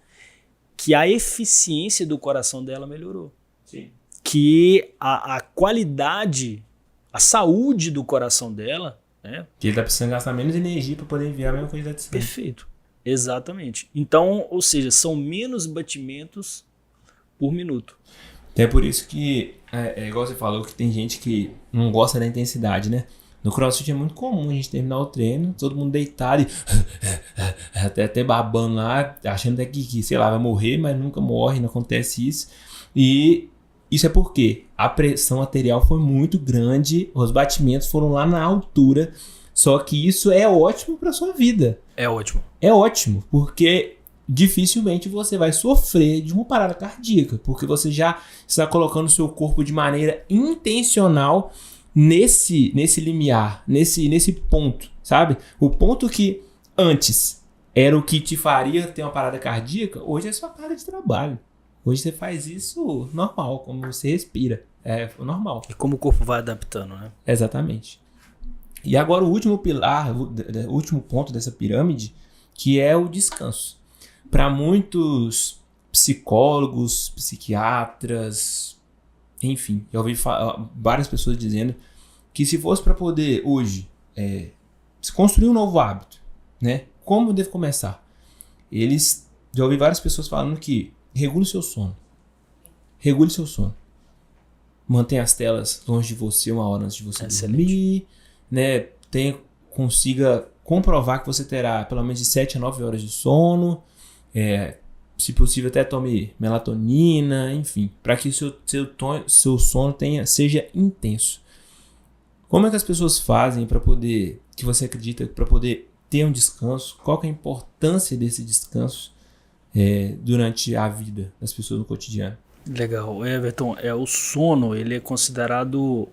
Que a eficiência do coração dela melhorou. Sim. Que a qualidade, a saúde do coração dela... Né? Que ele tá precisando gastar menos energia para poder enviar a mesma quantidade de sangue. Perfeito. Exatamente. Então, ou seja, são menos batimentos por minuto. É por isso que, igual você falou, que tem gente que não gosta da intensidade, né? No CrossFit é muito comum a gente terminar o treino, todo mundo deitado e até babando lá, achando até que, sei lá, vai morrer, mas nunca morre, não acontece isso. E isso é porque a pressão arterial foi muito grande, os batimentos foram lá na altura, só que isso é ótimo para sua vida. É ótimo. É ótimo, porque dificilmente você vai sofrer de uma parada cardíaca, porque você já está colocando o seu corpo de maneira intencional nesse limiar, nesse ponto, sabe? O ponto que antes era o que te faria ter uma parada cardíaca, hoje é sua carga de trabalho. Hoje você faz isso normal, como você respira. É normal. E como o corpo vai adaptando, né? Exatamente. E agora o último pilar, o último ponto dessa pirâmide, que é o descanso. Para muitos psicólogos, psiquiatras, enfim, eu ouvi várias pessoas dizendo que se fosse para poder hoje se construir um novo hábito, né? Como eu devo começar? Já ouvi várias pessoas falando que regule seu sono. Regule seu sono. Mantenha as telas longe de você 1 hora antes de você dormir, né? Consiga comprovar que você terá pelo menos de 7 a 9 horas de sono. Se possível, até tome melatonina, enfim, para que seu sono seja intenso. Como é que as pessoas fazem para poder, que você acredita, para poder ter um descanso? Qual que é a importância desse descanso durante a vida das pessoas no cotidiano? Legal, Everton, o sono, ele é considerado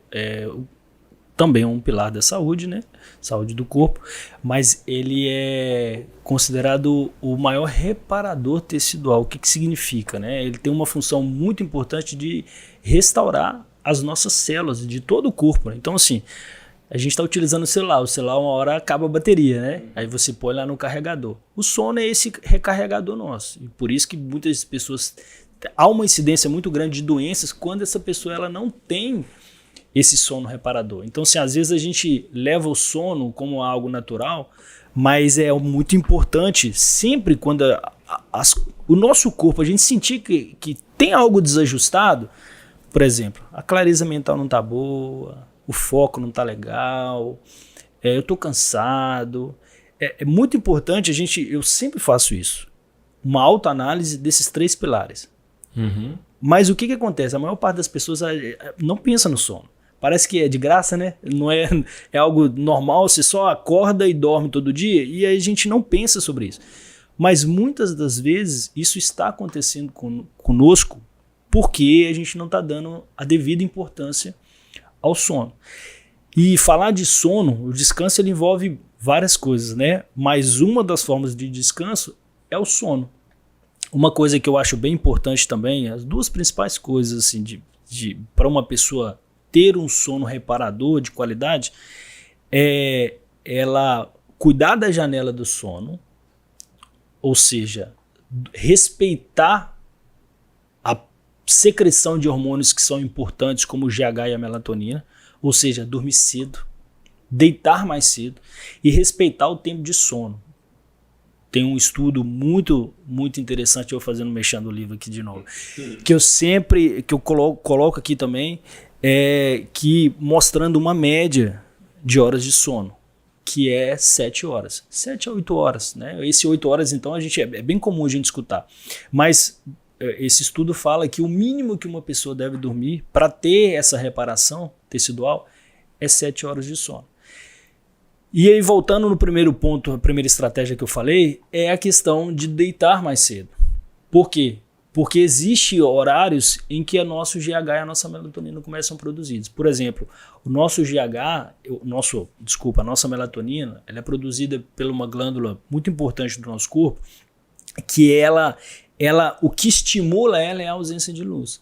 também um pilar da saúde, né? Saúde do corpo, mas ele é considerado o maior reparador tecidual. O que significa, né? Ele tem uma função muito importante de restaurar as nossas células de todo o corpo, né? Então, assim, a gente está utilizando o celular uma hora acaba a bateria, né? Aí você põe lá no carregador. O sono é esse recarregador nosso, e por isso que muitas pessoas... Há uma incidência muito grande de doenças quando essa pessoa ela não tem esse sono reparador. Então, assim, às vezes a gente leva o sono como algo natural, mas é muito importante sempre quando o nosso corpo, a gente sentir que tem algo desajustado, por exemplo, a clareza mental não está boa, o foco não está legal, eu estou cansado. É muito importante eu sempre faço isso, uma autoanálise desses 3 pilares. Uhum. Mas o que acontece? A maior parte das pessoas não pensa no sono. Parece que é de graça, né? Não é algo normal, você só acorda e dorme todo dia, e aí a gente não pensa sobre isso. Mas muitas das vezes isso está acontecendo conosco porque a gente não está dando a devida importância ao sono. E falar de sono, o descanso ele envolve várias coisas, né? Mas uma das formas de descanso é o sono. Uma coisa que eu acho bem importante também, as 2 principais coisas assim, para uma pessoa ter um sono reparador de qualidade, é ela cuidar da janela do sono, ou seja, respeitar a secreção de hormônios que são importantes, como o GH e a melatonina, ou seja, dormir cedo, deitar mais cedo e respeitar o tempo de sono. Tem um estudo muito, muito interessante, eu fazendo, mexendo o livro aqui de novo, que eu coloco aqui também, que mostrando uma média de horas de sono, que é 7 horas. 7 a 8 horas, né? Esse 8 horas, então, é bem comum a gente escutar. Mas esse estudo fala que o mínimo que uma pessoa deve dormir para ter essa reparação tecidual é 7 horas de sono. E aí, voltando no primeiro ponto, a primeira estratégia que eu falei, é a questão de deitar mais cedo. Por quê? Porque existem horários em que a nosso GH e a nossa melatonina começam produzidos. Por exemplo, o nosso GH, a nossa melatonina, ela é produzida por uma glândula muito importante do nosso corpo, que o que estimula ela é a ausência de luz.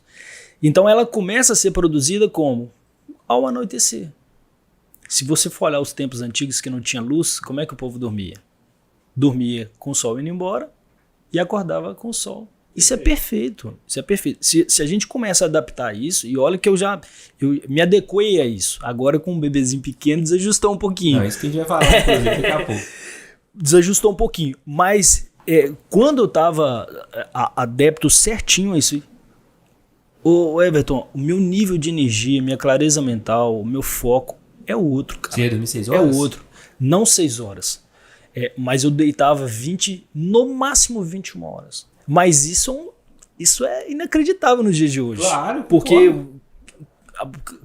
Então ela começa a ser produzida como? Ao anoitecer. Se você for olhar os tempos antigos que não tinha luz, como é que o povo dormia? Dormia com o sol indo embora e acordava com o sol. Isso é perfeito. Isso é perfeito. Se a gente começa a adaptar isso, e olha que eu me adequei a isso. Agora com um bebezinho pequeno desajustou um pouquinho. Não, isso que a gente vai falar, inclusive, daqui a pouco. Desajustou um pouquinho. Mas quando eu estava adepto certinho a isso, ô Everton, o meu nível de energia, minha clareza mental, o meu foco é o outro, cara. Você ia dormir 6 horas? É o outro. Não 6 horas. Mas eu deitava 20, no máximo 21 horas. Mas isso é inacreditável nos dias de hoje. Claro. Porque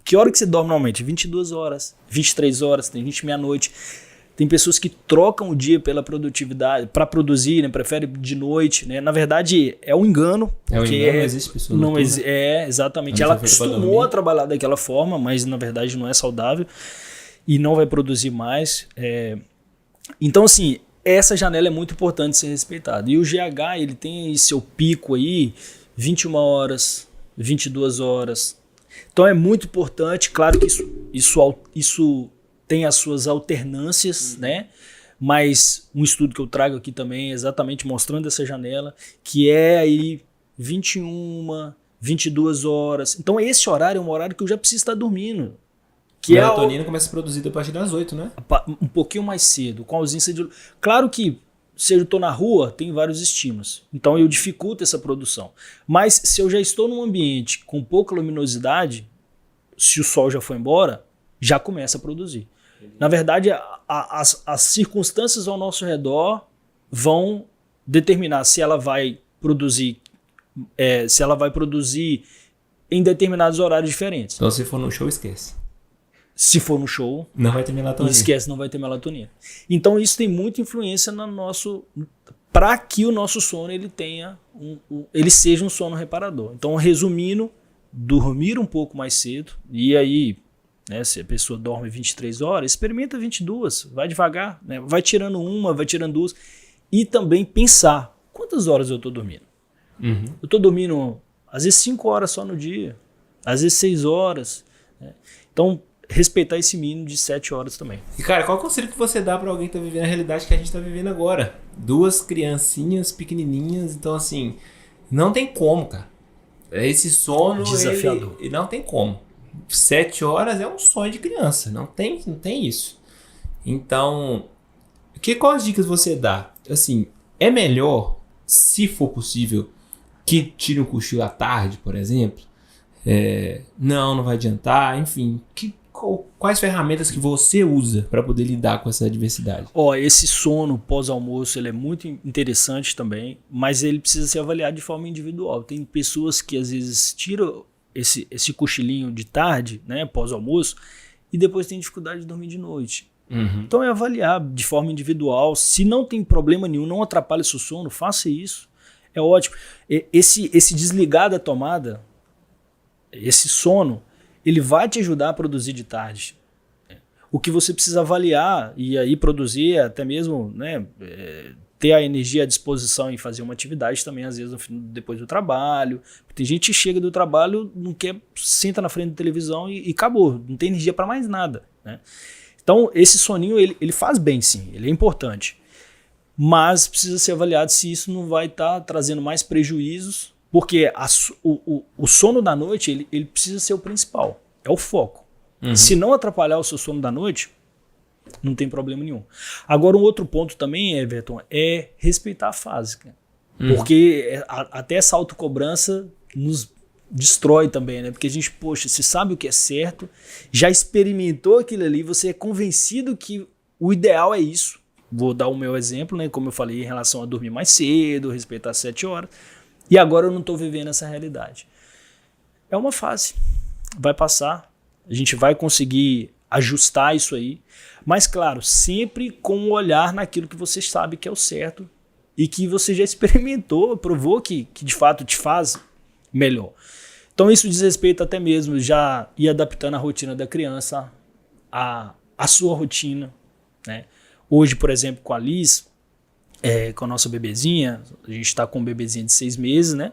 que hora que você dorme normalmente? 22 horas, 23 horas, tem gente meia-noite. Tem pessoas que trocam o dia pela produtividade, para produzir, né? Prefere de noite, né? Na verdade, é um engano. Não existe pessoa não exatamente. Ela acostumou a trabalhar daquela forma, mas na verdade não é saudável e não vai produzir mais. Então, assim, essa janela é muito importante ser respeitada. E o GH, ele tem aí seu pico aí, 21 horas, 22 horas. Então é muito importante, claro que isso tem as suas alternâncias, né? Mas um estudo que eu trago aqui também é exatamente mostrando essa janela, que é aí 21, 22 horas. Então esse horário é um horário que eu já preciso estar dormindo. A melatonina começa a ser produzida a partir das 8, né? Um pouquinho mais cedo, com ausência de... Claro que se eu estou na rua, tem vários estímulos. Então eu dificulto essa produção. Mas se eu já estou num ambiente com pouca luminosidade, se o sol já foi embora, já começa a produzir. Na verdade, as circunstâncias ao nosso redor vão determinar se ela vai produzir em determinados horários diferentes. Então, se for no show, esquece. Se for no show, não vai ter melatonina. Esquece, não vai ter melatonina. Então isso tem muita influência no nosso, para que o nosso sono ele tenha ele seja um sono reparador. Então, resumindo, dormir um pouco mais cedo, e aí, né, se a pessoa dorme 23 horas, experimenta 22, vai devagar, né, vai tirando uma, vai tirando duas, e também pensar, quantas horas eu estou dormindo? Eu estou dormindo, às vezes, 5 horas só no dia, às vezes 6 horas, né? Então, respeitar esse mínimo de 7 horas também. E, cara, qual conselho que você dá pra alguém que tá vivendo a realidade que a gente tá vivendo agora? 2 criancinhas pequenininhas, então, assim, não tem como, cara. Esse sono, Desafiador. ele não tem como. 7 horas é um sonho de criança, não tem isso. Então, quais dicas você dá? Assim, é melhor, se for possível, que tire um cochilo à tarde, por exemplo? Não vai adiantar, enfim. Quais ferramentas que você usa para poder lidar com essa adversidade? Esse sono pós-almoço ele é muito interessante também, mas ele precisa ser avaliado de forma individual. Tem pessoas que às vezes tiram esse cochilinho de tarde, né, pós-almoço, e depois tem dificuldade de dormir de noite. Então é avaliar de forma individual. Se não tem problema nenhum, não atrapalha o seu sono, faça isso. É ótimo. Esse desligar da tomada, esse sono, ele vai te ajudar a produzir de tarde. O que você precisa avaliar e aí produzir, até mesmo, né, ter a energia à disposição em fazer uma atividade também, às vezes depois do trabalho. Tem gente que chega do trabalho, não quer, senta na frente da televisão e acabou, não tem energia para mais nada, né? Então esse soninho ele faz bem, sim, ele é importante, mas precisa ser avaliado se isso não vai estar trazendo mais prejuízos. Porque o sono da noite, ele precisa ser o principal, é o foco. Se não atrapalhar o seu sono da noite, não tem problema nenhum. Agora, um outro ponto também, Everton, é respeitar a fase. Porque até essa autocobrança nos destrói também, né? Porque a gente, poxa, você sabe o que é certo, já experimentou aquilo ali, você é convencido que o ideal é isso. Vou dar o meu exemplo, né? Como eu falei, em relação a dormir mais cedo, respeitar as 7 horas. E agora eu não estou vivendo essa realidade. É uma fase. Vai passar. A gente vai conseguir ajustar isso aí. Mas, claro, sempre com um olhar naquilo que você sabe que é o certo e que você já experimentou, provou que de fato te faz melhor. Então isso diz respeito até mesmo já ir adaptando a rotina da criança à sua rotina, né? Hoje, por exemplo, com a Liz, com a nossa bebezinha, a gente está com um bebezinho de 6 meses, né?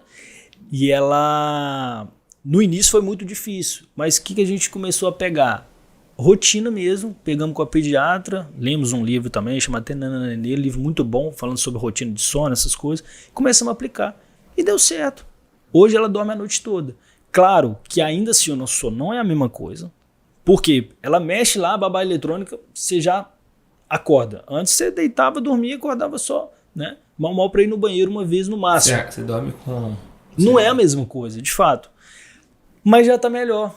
E ela, no início foi muito difícil, mas o que a gente começou a pegar? Rotina mesmo, pegamos com a pediatra, lemos um livro também, chamado Tenana Nenê, livro muito bom, falando sobre rotina de sono, essas coisas, começamos a aplicar e deu certo. Hoje ela dorme a noite toda. Claro que ainda assim o nosso sono não é a mesma coisa, porque ela mexe lá, a babá eletrônica, você já acorda. Antes você deitava, dormia, acordava só, né? Mal para ir no banheiro uma vez no máximo. Você dorme com... Não é a mesma coisa, de fato. Mas já tá melhor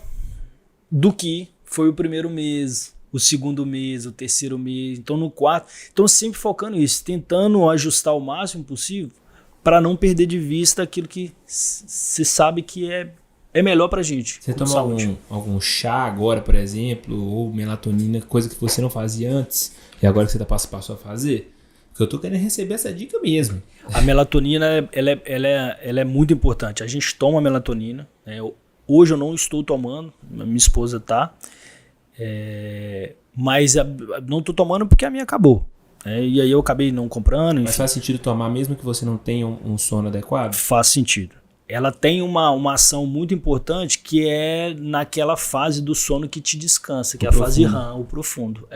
do que foi o primeiro mês, o segundo mês, o terceiro mês, então no quarto. Então sempre focando nisso, tentando ajustar o máximo possível para não perder de vista aquilo que se sabe que é melhor pra gente. Você toma algum chá agora, por exemplo, ou melatonina, coisa que você não fazia antes, e agora que você passou a fazer? Porque eu tô querendo receber essa dica mesmo. A melatonina, ela é muito importante. A gente toma melatonina, né? Hoje eu não estou tomando, minha esposa tá, mas não tô tomando porque a minha acabou. E aí eu acabei não comprando. Mas faz sentido tomar mesmo que você não tenha um sono adequado? Faz sentido. Ela tem uma ação muito importante que é naquela fase do sono que te descansa, que é a fase REM, o profundo,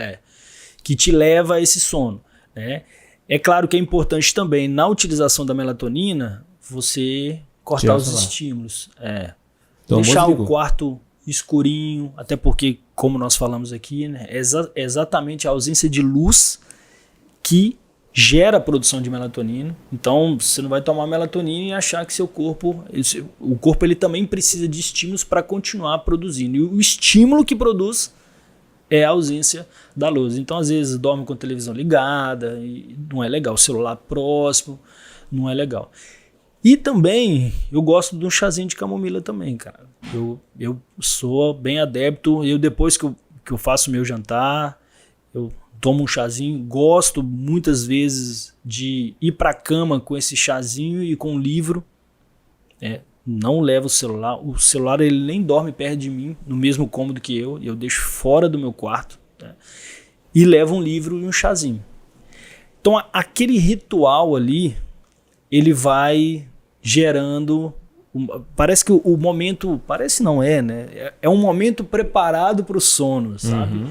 que te leva a esse sono, né? É claro que é importante também na utilização da melatonina você cortar os estímulos, então, deixar o quarto escurinho, até porque, como nós falamos aqui, né, é exatamente a ausência de luz que gera a produção de melatonina. Então você não vai tomar melatonina e achar que seu corpo, o corpo ele também precisa de estímulos para continuar produzindo, e o estímulo que produz é a ausência da luz. Então às vezes dorme com a televisão ligada e não é legal, o celular próximo não é legal. E também eu gosto de um chazinho de camomila também, cara. Eu sou bem adepto. Depois que que eu faço o meu jantar, eu tomo um chazinho, gosto muitas vezes de ir para a cama com esse chazinho e com um livro, não levo o celular ele nem dorme perto de mim, no mesmo cômodo que eu deixo fora do meu quarto, né? E levo um livro e um chazinho. Então aquele ritual ali, ele vai gerando, parece que o momento, parece não é, né? É um momento preparado para o sono, sabe?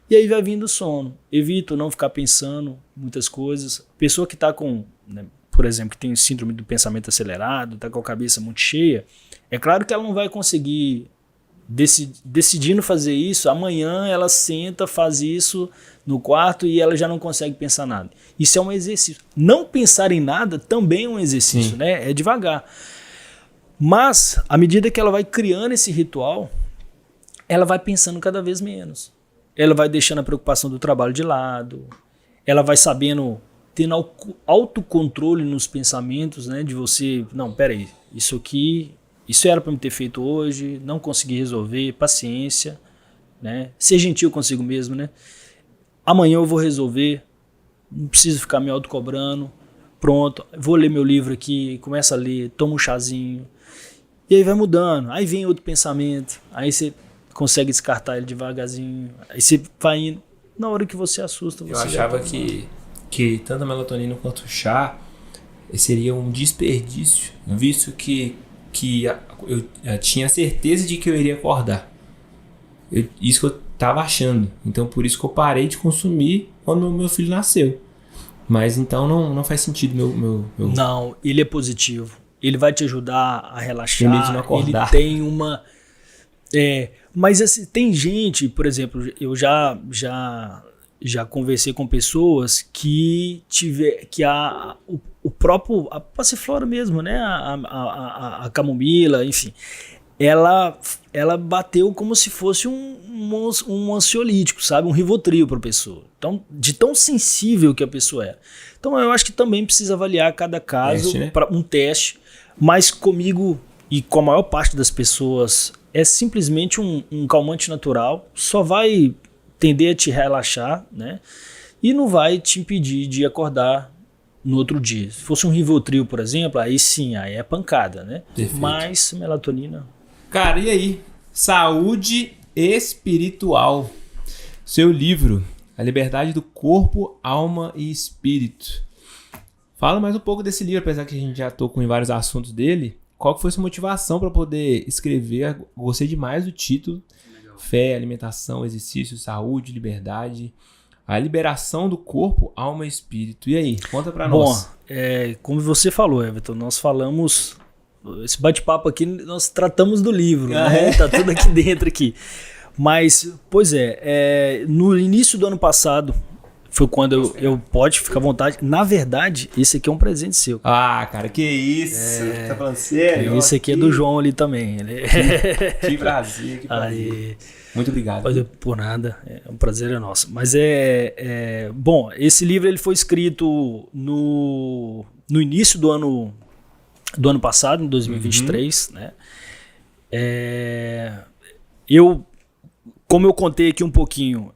E aí vai vindo o sono. Evito não ficar pensando muitas coisas. Pessoa que está com, né, por exemplo, que tem síndrome do pensamento acelerado, está com a cabeça muito cheia, é claro que ela não vai conseguir, decidindo fazer isso, amanhã ela senta, faz isso no quarto e ela já não consegue pensar nada. Isso é um exercício. Não pensar em nada também é um exercício, né? É devagar. Mas, à medida que ela vai criando esse ritual, ela vai pensando cada vez menos. Ela vai deixando a preocupação do trabalho de lado, ela vai sabendo, tendo autocontrole nos pensamentos, né? De você, não, peraí, isso aqui, isso era para me ter feito hoje, não consegui resolver, paciência, né? Ser gentil consigo mesmo, né? Amanhã eu vou resolver, não preciso ficar me autocobrando, pronto, vou ler meu livro aqui, começa a ler, toma um chazinho, e aí vai mudando, aí vem outro pensamento, aí você consegue descartar ele devagarzinho, aí você vai indo, na hora que você assusta, você... Eu achava que tanto a melatonina quanto o chá seria um desperdício, visto que eu tinha certeza de que eu iria acordar. Isso que eu estava achando. Então por isso que eu parei de consumir quando meu filho nasceu. Mas então não faz sentido meu... Não, ele é positivo. Ele vai te ajudar a relaxar. Tem medo de não acordar. Ele tem uma... mas assim, tem gente, por exemplo, eu já conversei com pessoas que o próprio, a passiflora mesmo, né? A camomila, enfim, ela bateu como se fosse um ansiolítico, sabe? Um Rivotril para a pessoa. Então, de tão sensível que a pessoa era. Então, eu acho que também precisa avaliar cada caso, teste, né? Para um teste, mas comigo e com a maior parte das pessoas é simplesmente um calmante natural, só vai tender a te relaxar, né? E não vai te impedir de acordar no outro dia. Se fosse um Rivotril, por exemplo, aí sim, aí é pancada, né? Perfeito. Mas melatonina... Cara, e aí? Saúde espiritual. Seu livro, A Liberdade do Corpo, Alma e Espírito. Fala mais um pouco desse livro, apesar que a gente já tocou em vários assuntos dele. Qual que foi sua motivação para poder escrever? Gostei demais do título. Fé, alimentação, exercício, saúde, liberdade. A liberação do corpo, alma e espírito. E aí, conta pra nós. Bom, como você falou, Everton, nós falamos... Esse bate-papo aqui, nós tratamos do livro, né? Tá tudo aqui dentro aqui. Mas, pois no início do ano passado, foi quando eu pode ficar à vontade. Na verdade, esse aqui é um presente seu. Ah, cara, que isso? Tá falando sério? Esse aqui é do João ali também. Que prazer, que prazer. Aí, muito obrigado. Por nada, um prazer é nosso. Mas bom, esse livro ele foi escrito no início do ano passado, em 2023, né? Como eu contei aqui um pouquinho,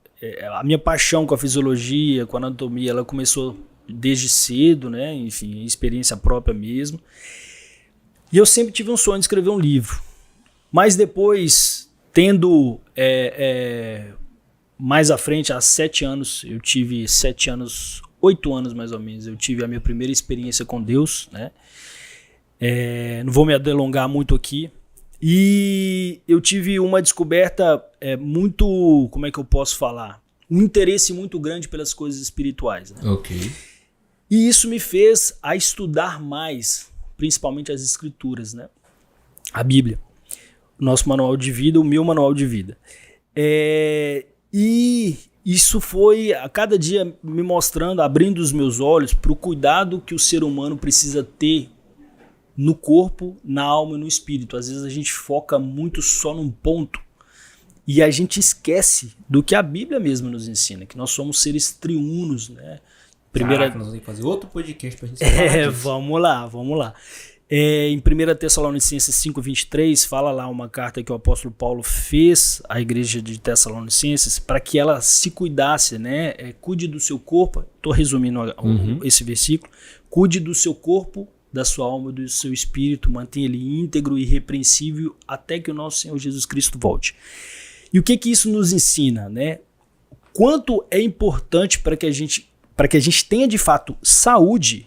a minha paixão com a fisiologia, com a anatomia, ela começou desde cedo, né? Enfim, experiência própria mesmo. E eu sempre tive um sonho de escrever um livro. Mas depois, tendo mais à frente, há 7 anos, eu tive 7 anos, 8 anos mais ou menos, eu tive a minha primeira experiência com Deus, né? Não vou me delongar muito aqui. E eu tive uma descoberta muito, como é que eu posso falar? Um interesse muito grande pelas coisas espirituais, né? Ok. E isso me fez a estudar mais, principalmente as escrituras, né? A Bíblia, o nosso manual de vida, o meu manual de vida. E isso foi a cada dia me mostrando, abrindo os meus olhos para o cuidado que o ser humano precisa ter no corpo, na alma e no espírito. Às vezes a gente foca muito só num ponto e a gente esquece do que a Bíblia mesmo nos ensina, que nós somos seres triunos, né? Caraca, nós vamos ter que fazer outro podcast pra gente falar disso. Vamos lá. Em 1 Tessalonicenses 5:23, fala lá uma carta que o apóstolo Paulo fez à igreja de Tessalonicenses para que ela se cuidasse, né? Cuide do seu corpo, estou resumindo esse versículo, cuide do seu corpo, da sua alma, do seu espírito, mantenha ele íntegro e irrepreensível até que o nosso Senhor Jesus Cristo volte. E o que isso nos ensina, né? Quanto é importante para que a gente tenha de fato saúde,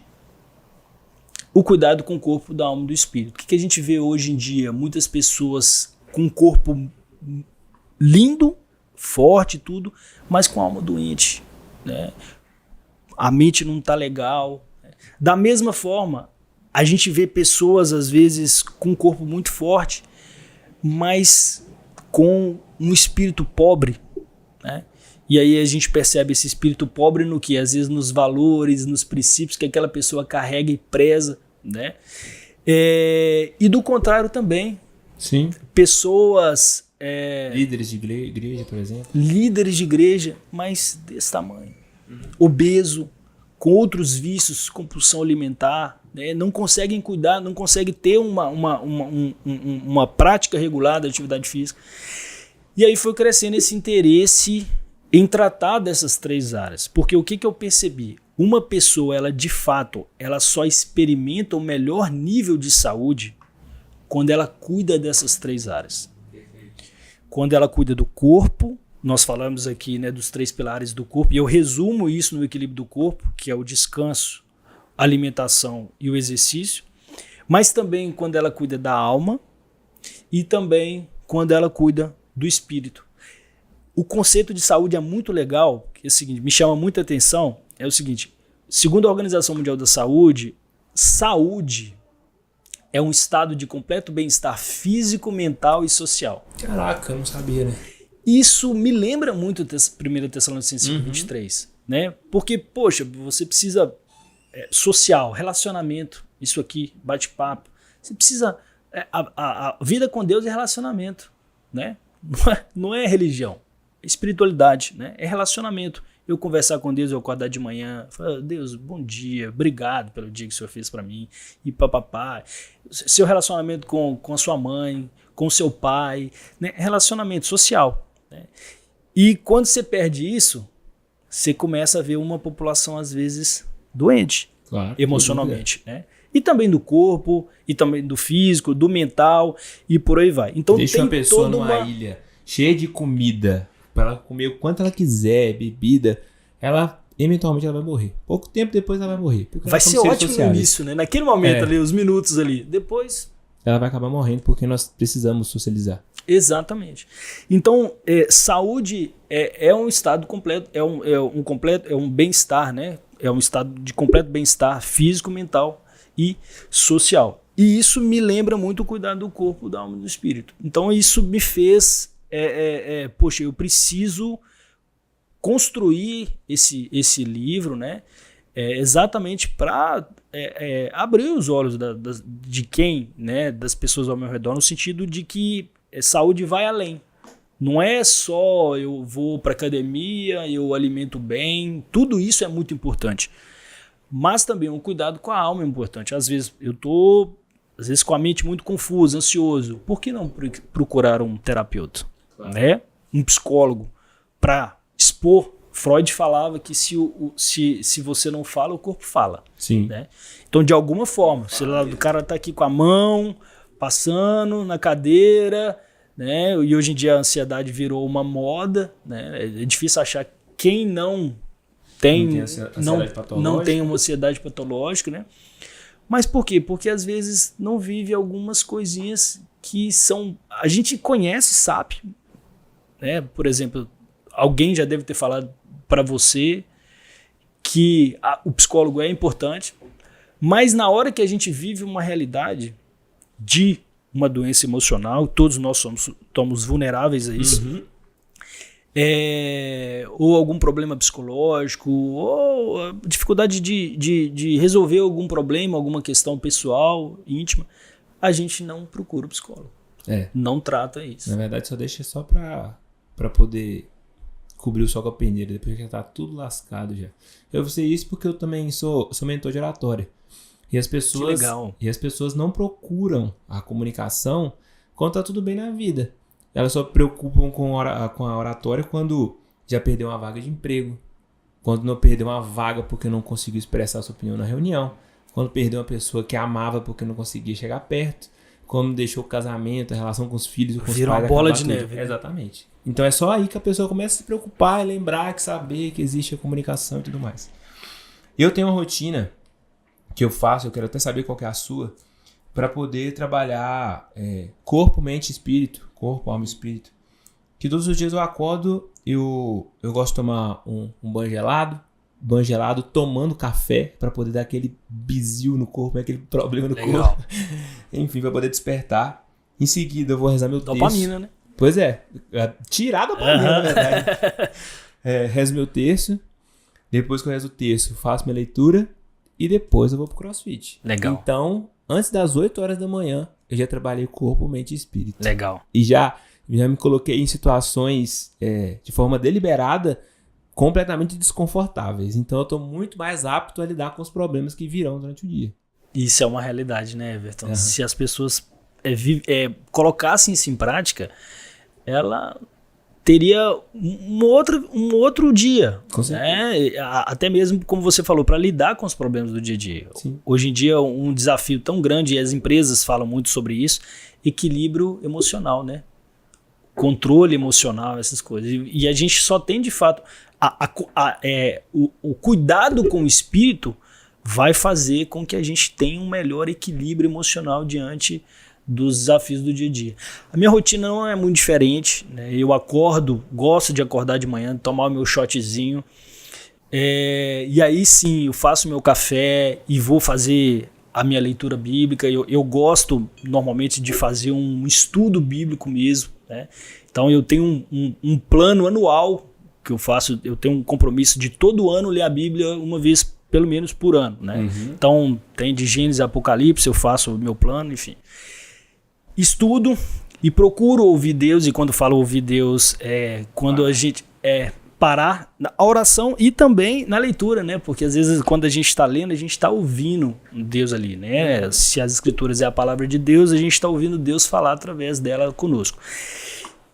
o cuidado com o corpo, da alma e do espírito. O que a gente vê hoje em dia? Muitas pessoas com um corpo lindo, forte e tudo, mas com a alma doente, né? A mente não está legal. Da mesma forma, a gente vê pessoas, às vezes, com um corpo muito forte, mas com um espírito pobre, né? E aí a gente percebe esse espírito pobre no que? Às vezes nos valores, nos princípios que aquela pessoa carrega e preza, né? E do contrário também. Sim. Pessoas... líderes de igreja, por exemplo. Líderes de igreja, mas desse tamanho. Obeso, com outros vícios, compulsão alimentar, né? Não conseguem cuidar, não conseguem ter uma prática regular da atividade física. E aí foi crescendo esse interesse em tratar dessas 3 áreas. Porque o que eu percebi? Uma pessoa, ela de fato, ela só experimenta o melhor nível de saúde quando ela cuida dessas 3 áreas. Quando ela cuida do corpo, nós falamos aqui, né, dos 3 pilares do corpo, e eu resumo isso no equilíbrio do corpo, que é o descanso, a alimentação e o exercício, mas também quando ela cuida da alma e também quando ela cuida do espírito. O conceito de saúde é muito legal, que é o seguinte, me chama muita atenção, é o seguinte, segundo a Organização Mundial da Saúde, saúde é um estado de completo bem-estar físico, mental e social. Caraca, eu não sabia, né? Isso me lembra muito 1 Tessalonicenses 5:23, né? Porque, poxa, você precisa social, relacionamento, isso aqui, bate-papo. Você precisa... a vida com Deus é relacionamento, né? Não é religião, é espiritualidade, né? É relacionamento. Eu conversar com Deus, eu acordar de manhã, falar, Deus, bom dia, obrigado pelo dia que o Senhor fez para mim, e papapá. Seu relacionamento com a sua mãe, com o seu pai, né? Relacionamento social, né? E quando você perde isso, você começa a ver uma população, às vezes, doente, claro, emocionalmente, né? E também do corpo, e também do físico, do mental, e por aí vai. Então, deixa tem uma pessoa numa ilha cheia de comida, para ela comer o quanto ela quiser, bebida, ela eventualmente ela vai morrer. Pouco tempo depois ela vai morrer. Vai ser ótimo no início, né? Naquele momento ali, os minutos ali. Depois... ela vai acabar morrendo porque nós precisamos socializar. Exatamente. Então, saúde é um estado completo, é um bem-estar, né? É um estado de completo bem-estar físico, mental e social. E isso me lembra muito o cuidado do corpo, da alma e do espírito. Então, isso me fez... poxa, eu preciso construir esse livro, né? Exatamente para abrir os olhos de quem, né? Das pessoas ao meu redor, no sentido de que saúde vai além. Não é só eu vou para academia, eu alimento bem, tudo isso é muito importante. Mas também um cuidado com a alma é importante. Às vezes eu estou com a mente muito confusa, ansioso. Por que não procurar um terapeuta? Claro. Né? Um psicólogo para expor. Freud falava que se você não fala, o corpo fala. Sim. Né? Então, de alguma forma, se o cara está aqui com a mão, passando na cadeira, né? E hoje em dia a ansiedade virou uma moda, né? É difícil achar quem não tem uma ansiedade patológica, né? Mas por quê? Porque às vezes não vive algumas coisinhas que são... A gente conhece, sabe, né? Por exemplo, alguém já deve ter falado para você que o psicólogo é importante, mas na hora que a gente vive uma realidade de uma doença emocional, todos nós somos vulneráveis a isso, ou algum problema psicológico, ou dificuldade de resolver algum problema, alguma questão pessoal, íntima, a gente não procura o psicólogo. Não trata isso. Na verdade, só deixa só para poder cobrir o sol com a peneira, depois que tá tudo lascado já. Eu sei isso porque eu também sou mentor de oratória. E as pessoas, legal. e as pessoas não procuram a comunicação quando tá tudo bem na vida. Elas só preocupam com a oratória quando já perdeu uma vaga de emprego, quando não perdeu uma vaga porque não conseguiu expressar sua opinião na reunião, quando perdeu uma pessoa que amava porque não conseguia chegar perto, quando deixou o casamento, a relação com os filhos, com os Vira pais, uma bola acabar de tudo. neve, né? Exatamente. Então é só aí que a pessoa começa a se preocupar, lembrar, saber que existe a comunicação e tudo mais. Eu tenho uma rotina que eu faço, eu quero até saber qual que é a sua, para poder trabalhar corpo, mente e espírito, corpo, alma e espírito. Que todos os dias eu acordo, eu gosto de tomar um banho gelado, tomando café, para poder dar aquele bizil no corpo, aquele problema no Legal. corpo. Enfim, para poder despertar. Em seguida eu vou rezar meu texto. Dopamina, né? Pois é, tirar a dopamina, na verdade. Rezo meu terço, depois que eu rezo o terço, faço minha leitura e depois eu vou pro CrossFit. Legal. Então, antes das 8 horas da manhã, eu já trabalhei corpo, mente e espírito. Legal. E já me coloquei em situações de forma deliberada completamente desconfortáveis. Então, eu tô muito mais apto a lidar com os problemas que virão durante o dia. Isso é uma realidade, né, Everton? Uhum. Se as pessoas colocassem isso em prática, ela teria um outro dia. Com certeza. Né? Até mesmo, como você falou, para lidar com os problemas do dia a dia. Sim. Hoje em dia, um desafio tão grande, e as empresas falam muito sobre isso, equilíbrio emocional, né? Controle emocional, essas coisas. E a gente só tem, de fato, o cuidado com o espírito vai fazer com que a gente tenha um melhor equilíbrio emocional diante dos desafios do dia a dia. A minha rotina não é muito diferente, né? Eu gosto de acordar de manhã, tomar o meu shotzinho, e aí sim eu faço meu café e vou fazer a minha leitura bíblica. Eu gosto normalmente de fazer um estudo bíblico mesmo, né? Então eu tenho um plano anual que eu faço, eu tenho um compromisso de todo ano ler a Bíblia uma vez pelo menos por ano, né? Uhum. Então tem de Gênesis a Apocalipse, eu faço o meu plano, enfim. Estudo e procuro ouvir Deus, e quando falo ouvir Deus, quando a gente parar na oração e também na leitura, né? Porque às vezes quando a gente está lendo, a gente está ouvindo Deus ali, né? Se as escrituras é a palavra de Deus, a gente está ouvindo Deus falar através dela conosco.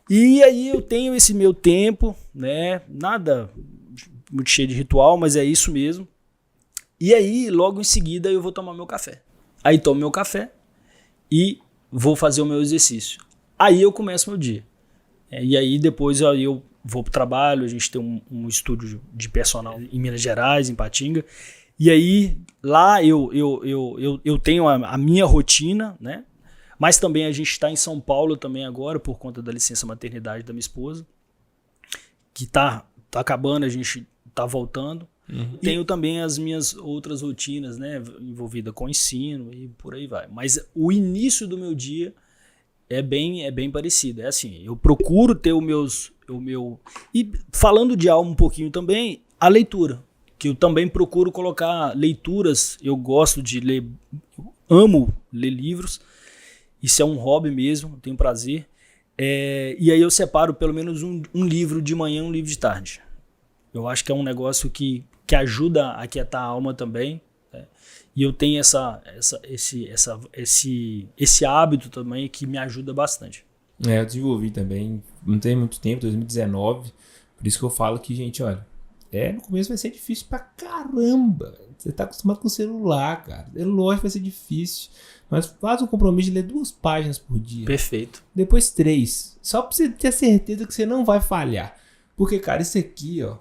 E aí eu tenho esse meu tempo, né? Nada muito cheio de ritual, mas é isso mesmo. E aí, logo em seguida, eu vou tomar meu café. Aí tomo meu café e vou fazer o meu exercício. Aí eu começo meu dia. E aí depois eu vou pro trabalho, a gente tem um estúdio de personal em Minas Gerais, em Patinga. E aí lá eu tenho a minha rotina, né? Mas também a gente está em São Paulo também agora, por conta da licença maternidade da minha esposa, que tá acabando, a gente tá voltando. Uhum. Tenho também as minhas outras rotinas, né, envolvida com ensino e por aí vai. Mas o início do meu dia é bem parecido. É assim, eu procuro ter o meu... E falando de alma um pouquinho também, a leitura, que eu também procuro colocar leituras. Eu gosto de ler, eu amo ler livros. Isso é um hobby mesmo, tenho prazer. E aí eu separo pelo menos um livro de manhã, um livro de tarde. Eu acho que é um negócio que ajuda a aquietar a alma também, né? E eu tenho esse hábito também que me ajuda bastante. Eu desenvolvi também, não tem muito tempo, 2019, por isso que eu falo que, gente, olha, no começo vai ser difícil pra caramba. Você tá acostumado com o celular, cara. É lógico que vai ser difícil, mas faz um compromisso de ler 2 páginas por dia. Perfeito. Depois 3, só pra você ter certeza que você não vai falhar. Porque, cara, isso aqui, ó,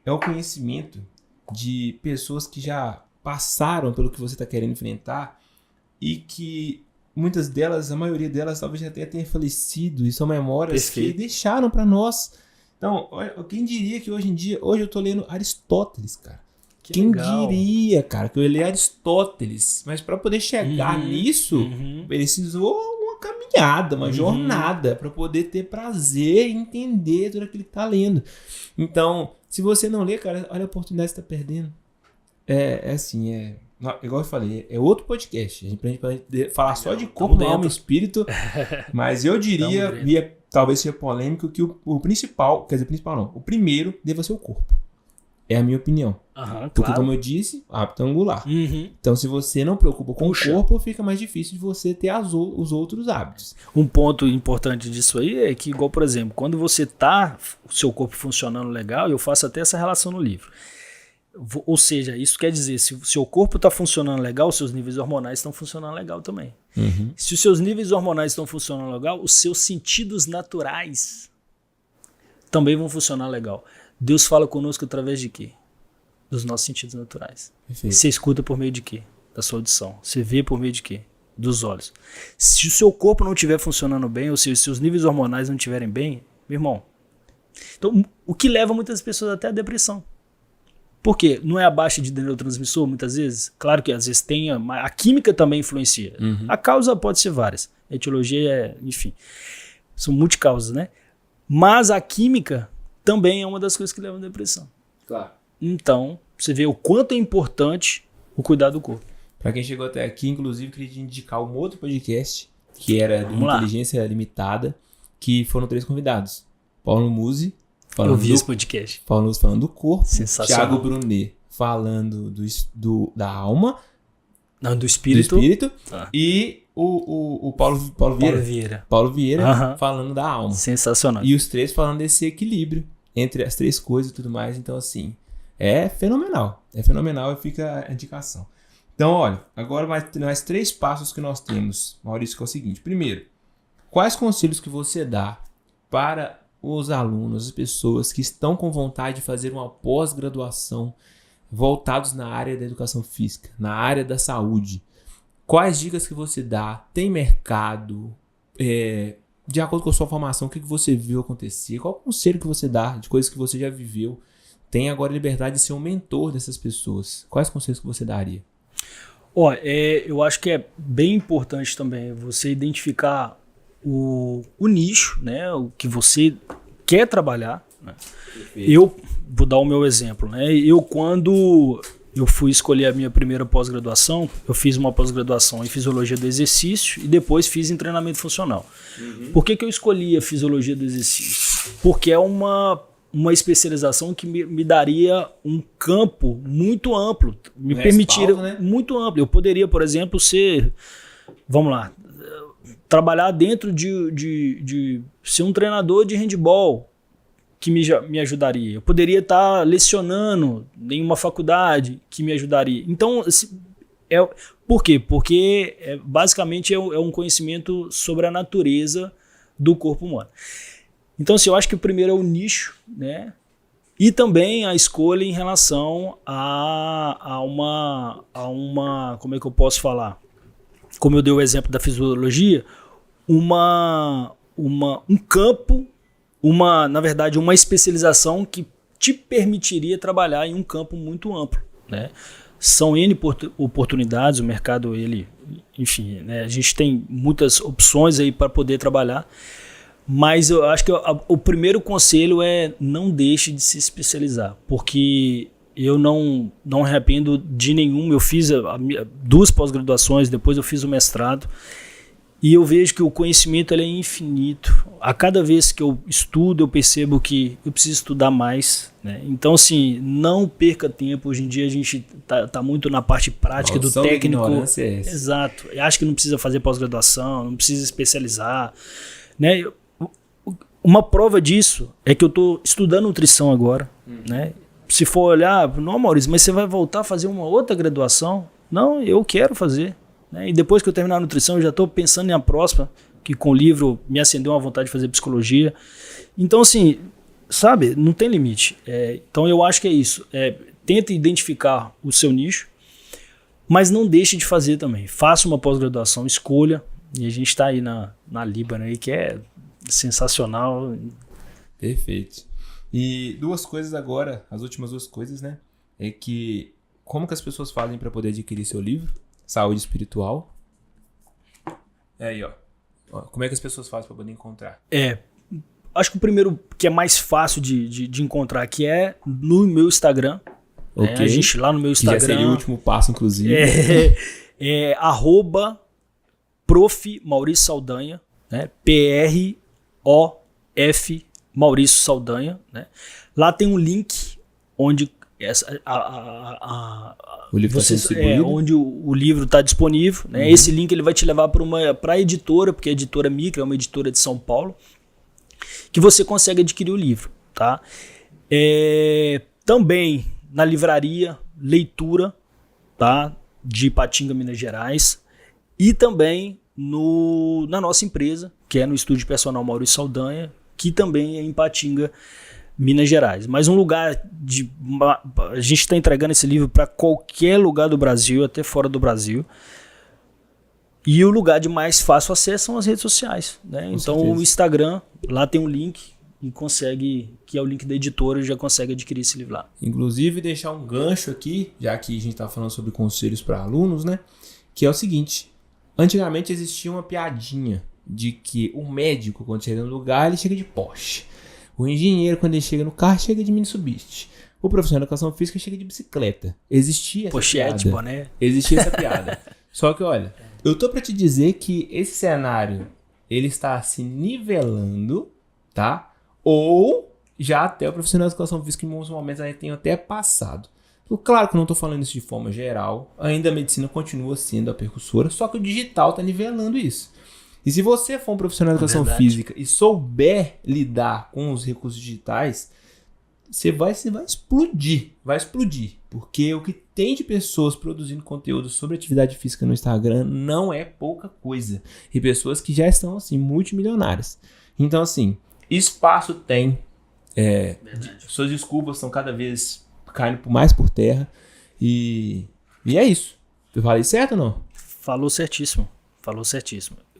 é o conhecimento de pessoas que já passaram pelo que você está querendo enfrentar e que muitas delas, a maioria delas, talvez até tenha falecido e são memórias que deixaram para nós. Então, olha, quem diria que hoje eu tô lendo Aristóteles, cara. Quem diria, cara, que eu ia ler Aristóteles. Mas para poder chegar nisso, precisou uma caminhada, uma jornada para poder ter prazer e entender tudo aquilo que tá lendo. Então, se você não lê, cara, olha a oportunidade que você tá perdendo. Igual eu falei, é outro podcast. A gente pode falar só de corpo, alma e espírito. Mas eu diria, talvez seja polêmico, que o principal, quer dizer, principal não, o primeiro deva ser o corpo. É a minha opinião. Porque, claro. como eu disse, hábito angular. Uhum. Então, se você não preocupa com Puxa. o corpo, fica mais difícil de você ter os outros hábitos. Um ponto importante disso aí é que, igual, por exemplo, quando você tá o seu corpo funcionando legal, eu faço até essa relação no livro. Ou seja, isso quer dizer, se o seu corpo está funcionando legal, os seus níveis hormonais estão funcionando legal também. Uhum. Se os seus níveis hormonais estão funcionando legal, os seus sentidos naturais também vão funcionar legal. Deus fala conosco através de quê? Dos nossos sentidos naturais. Perfeito. Você escuta por meio de quê? Da sua audição. Você vê por meio de quê? Dos olhos. Se o seu corpo não estiver funcionando bem, ou se os seus níveis hormonais não estiverem bem, meu irmão. Então, o que leva muitas pessoas até a depressão. Por quê? Não é a baixa de neurotransmissor, muitas vezes? Claro que às vezes tem, a química também influencia. Uhum. A causa pode ser várias. A etiologia enfim, são multicausas, né? Mas a química também é uma das coisas que levam à depressão. Claro. Então, você vê o quanto é importante o cuidado do corpo. Para quem chegou até aqui, inclusive, queria te indicar um outro podcast, que era de Inteligência Limitada, que foram 3 convidados. Paulo Musi, Eu vi esse podcast. Paulo Musi falando do corpo. Sensacional. Thiago Brunet falando da alma. Não, do espírito. E o Paulo Vieira. Paulo Vieira falando da alma. Sensacional. E os 3 falando desse equilíbrio entre as 3 coisas e tudo mais. Então, assim, é fenomenal. É fenomenal e fica a indicação. Então, olha, agora mais 3 passos que nós temos, Maurício, que é o seguinte. Primeiro, quais conselhos que você dá para os alunos, as pessoas que estão com vontade de fazer uma pós-graduação voltados na área da educação física, na área da saúde? Quais dicas que você dá? Tem mercado? De acordo com a sua formação, o que você viu acontecer? Qual conselho que você dá de coisas que você já viveu? Tem agora a liberdade de ser um mentor dessas pessoas. Quais conselhos que você daria? Eu acho que é bem importante também você identificar o nicho, né, o que você quer trabalhar. Né? Eu vou dar o meu exemplo. Né? Quando eu fui escolher a minha primeira pós-graduação, eu fiz uma pós-graduação em Fisiologia do Exercício e depois fiz em Treinamento Funcional. Por que eu escolhi a Fisiologia do Exercício? Porque é uma especialização que me daria um campo muito amplo, me permitiria muito amplo. Eu poderia, por exemplo, trabalhar dentro de ser um treinador de handball, que me ajudaria. Eu poderia estar lecionando em uma faculdade, que me ajudaria. Então, por quê? Porque basicamente é um conhecimento sobre a natureza do corpo humano. Então, eu acho que o primeiro é o nicho, né? E também a escolha em relação a uma, como é que eu posso falar? Como eu dei o exemplo da fisiologia, um campo, na verdade, uma especialização que te permitiria trabalhar em um campo muito amplo, né? São N oportunidades, o mercado, enfim, né? A gente tem muitas opções aí para poder trabalhar. Mas eu acho que o primeiro conselho é não deixe de se especializar, porque eu não me arrependo de nenhum. Eu fiz 2 pós-graduações, depois eu fiz o mestrado, e eu vejo que o conhecimento é infinito. A cada vez que eu estudo, eu percebo que eu preciso estudar mais. Né? Então, assim, não perca tempo. Hoje em dia a gente tá muito na parte prática do técnico. Exato. Eu acho que não precisa fazer pós-graduação, não precisa especializar. Né? Uma prova disso é que eu estou estudando nutrição agora, né? Se for olhar, não, Maurício, mas você vai voltar a fazer uma outra graduação? Não, eu quero fazer. Né? E depois que eu terminar a nutrição, eu já estou pensando em a próxima, que com o livro me acendeu uma vontade de fazer psicologia. Então, assim, sabe, não tem limite. Então, eu acho que é isso. Tenta identificar o seu nicho, mas não deixe de fazer também. Faça uma pós-graduação, escolha. E a gente está aí na Líbano, aí, que é sensacional. Perfeito. E 2 coisas agora, as últimas 2 coisas, né? É que como que as pessoas fazem para poder adquirir seu livro? Saúde Espiritual. Aí, ó. Como é que as pessoas fazem para poder encontrar? Acho que o primeiro que é mais fácil de encontrar aqui é no meu Instagram. Okay. A gente lá no meu Instagram. Que já seria o último passo, inclusive. @Prof. Maurício Saldanha, né? PROF Maurício Saldanha, né? Lá tem um link onde O livro está sendo distribuído? Onde o livro está disponível, né? Esse link ele vai te levar para a editora, porque a editora Micra é uma editora de São Paulo, que você consegue adquirir o livro, tá? Também na livraria Leitura, tá? De Ipatinga, Minas Gerais, e também na nossa empresa, que é no Estúdio Personal Maurício Saldanha, que também é em Ipatinga, Minas Gerais. Mas um lugar a gente está entregando esse livro para qualquer lugar do Brasil, até fora do Brasil. E o lugar de mais fácil acesso são as redes sociais, né? Então certeza. O Instagram, lá tem um link e que é o link da editora, já consegue adquirir esse livro lá. Inclusive deixar um gancho aqui, já que a gente está falando sobre conselhos para alunos, né? Que é o seguinte: antigamente existia uma piadinha de que o médico, quando chega no lugar, ele chega de Porsche. O engenheiro, quando ele chega no carro, chega de Mitsubishi. O profissional de educação física chega de bicicleta. Existia essa Pochete, piada. Boné. Existia essa piada. Só que, olha, eu tô pra te dizer que esse cenário, ele está se nivelando, tá? Ou já até o profissional de educação física em alguns momentos aí tem até passado. Claro que eu não tô falando isso de forma geral. Ainda a medicina continua sendo a percussora, só que o digital tá nivelando isso. E se você for um profissional de educação física e souber lidar com os recursos digitais, você vai explodir. Vai explodir. Porque o que tem de pessoas produzindo conteúdo sobre atividade física no Instagram não é pouca coisa. E pessoas que já estão, assim, multimilionárias. Então, assim, espaço tem. Suas desculpas estão cada vez caindo mais por terra. E é isso. Eu falei certo ou não? Falou certíssimo.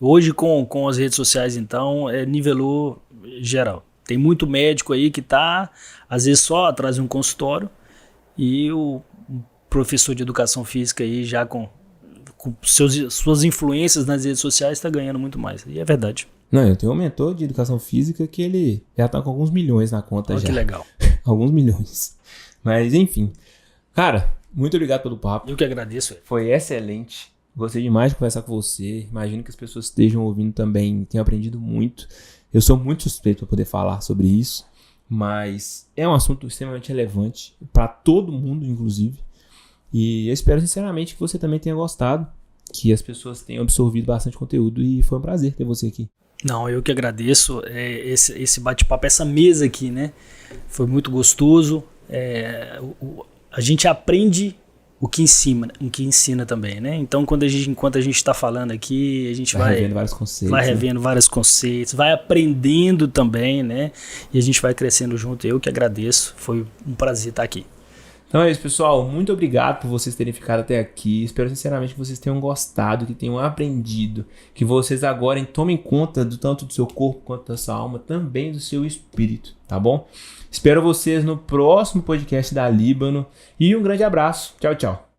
Hoje, com as redes sociais, então, nivelou geral. Tem muito médico aí que tá, às vezes, só atrás de um consultório, e o professor de educação física aí, já com suas influências nas redes sociais, está ganhando muito mais. E é verdade. Não, eu tenho um mentor de educação física que ele já tá com alguns milhões na conta. Olha já. Que legal. Alguns milhões. Mas, enfim. Cara, muito obrigado pelo papo. Eu que agradeço. Foi excelente. Gostei demais de conversar com você. Imagino que as pessoas que estejam ouvindo também tenham aprendido muito. Eu sou muito suspeito para poder falar sobre isso, mas é um assunto extremamente relevante para todo mundo, inclusive. E eu espero sinceramente que você também tenha gostado, que as pessoas tenham absorvido bastante conteúdo, e foi um prazer ter você aqui. Não, eu que agradeço esse bate-papo, essa mesa aqui, né? Foi muito gostoso. A gente aprende o que ensina também, né? Então, enquanto a gente está falando aqui, a gente vai revendo vários conceitos. Vai revendo vários conceitos, vai aprendendo também, né? E a gente vai crescendo junto. Eu que agradeço, foi um prazer estar aqui. Então é isso, pessoal. Muito obrigado por vocês terem ficado até aqui. Espero sinceramente que vocês tenham gostado, que tenham aprendido, que vocês agora tomem conta tanto do seu corpo quanto da sua alma, também do seu espírito, tá bom? Espero vocês no próximo podcast da Líbano e um grande abraço. Tchau, tchau.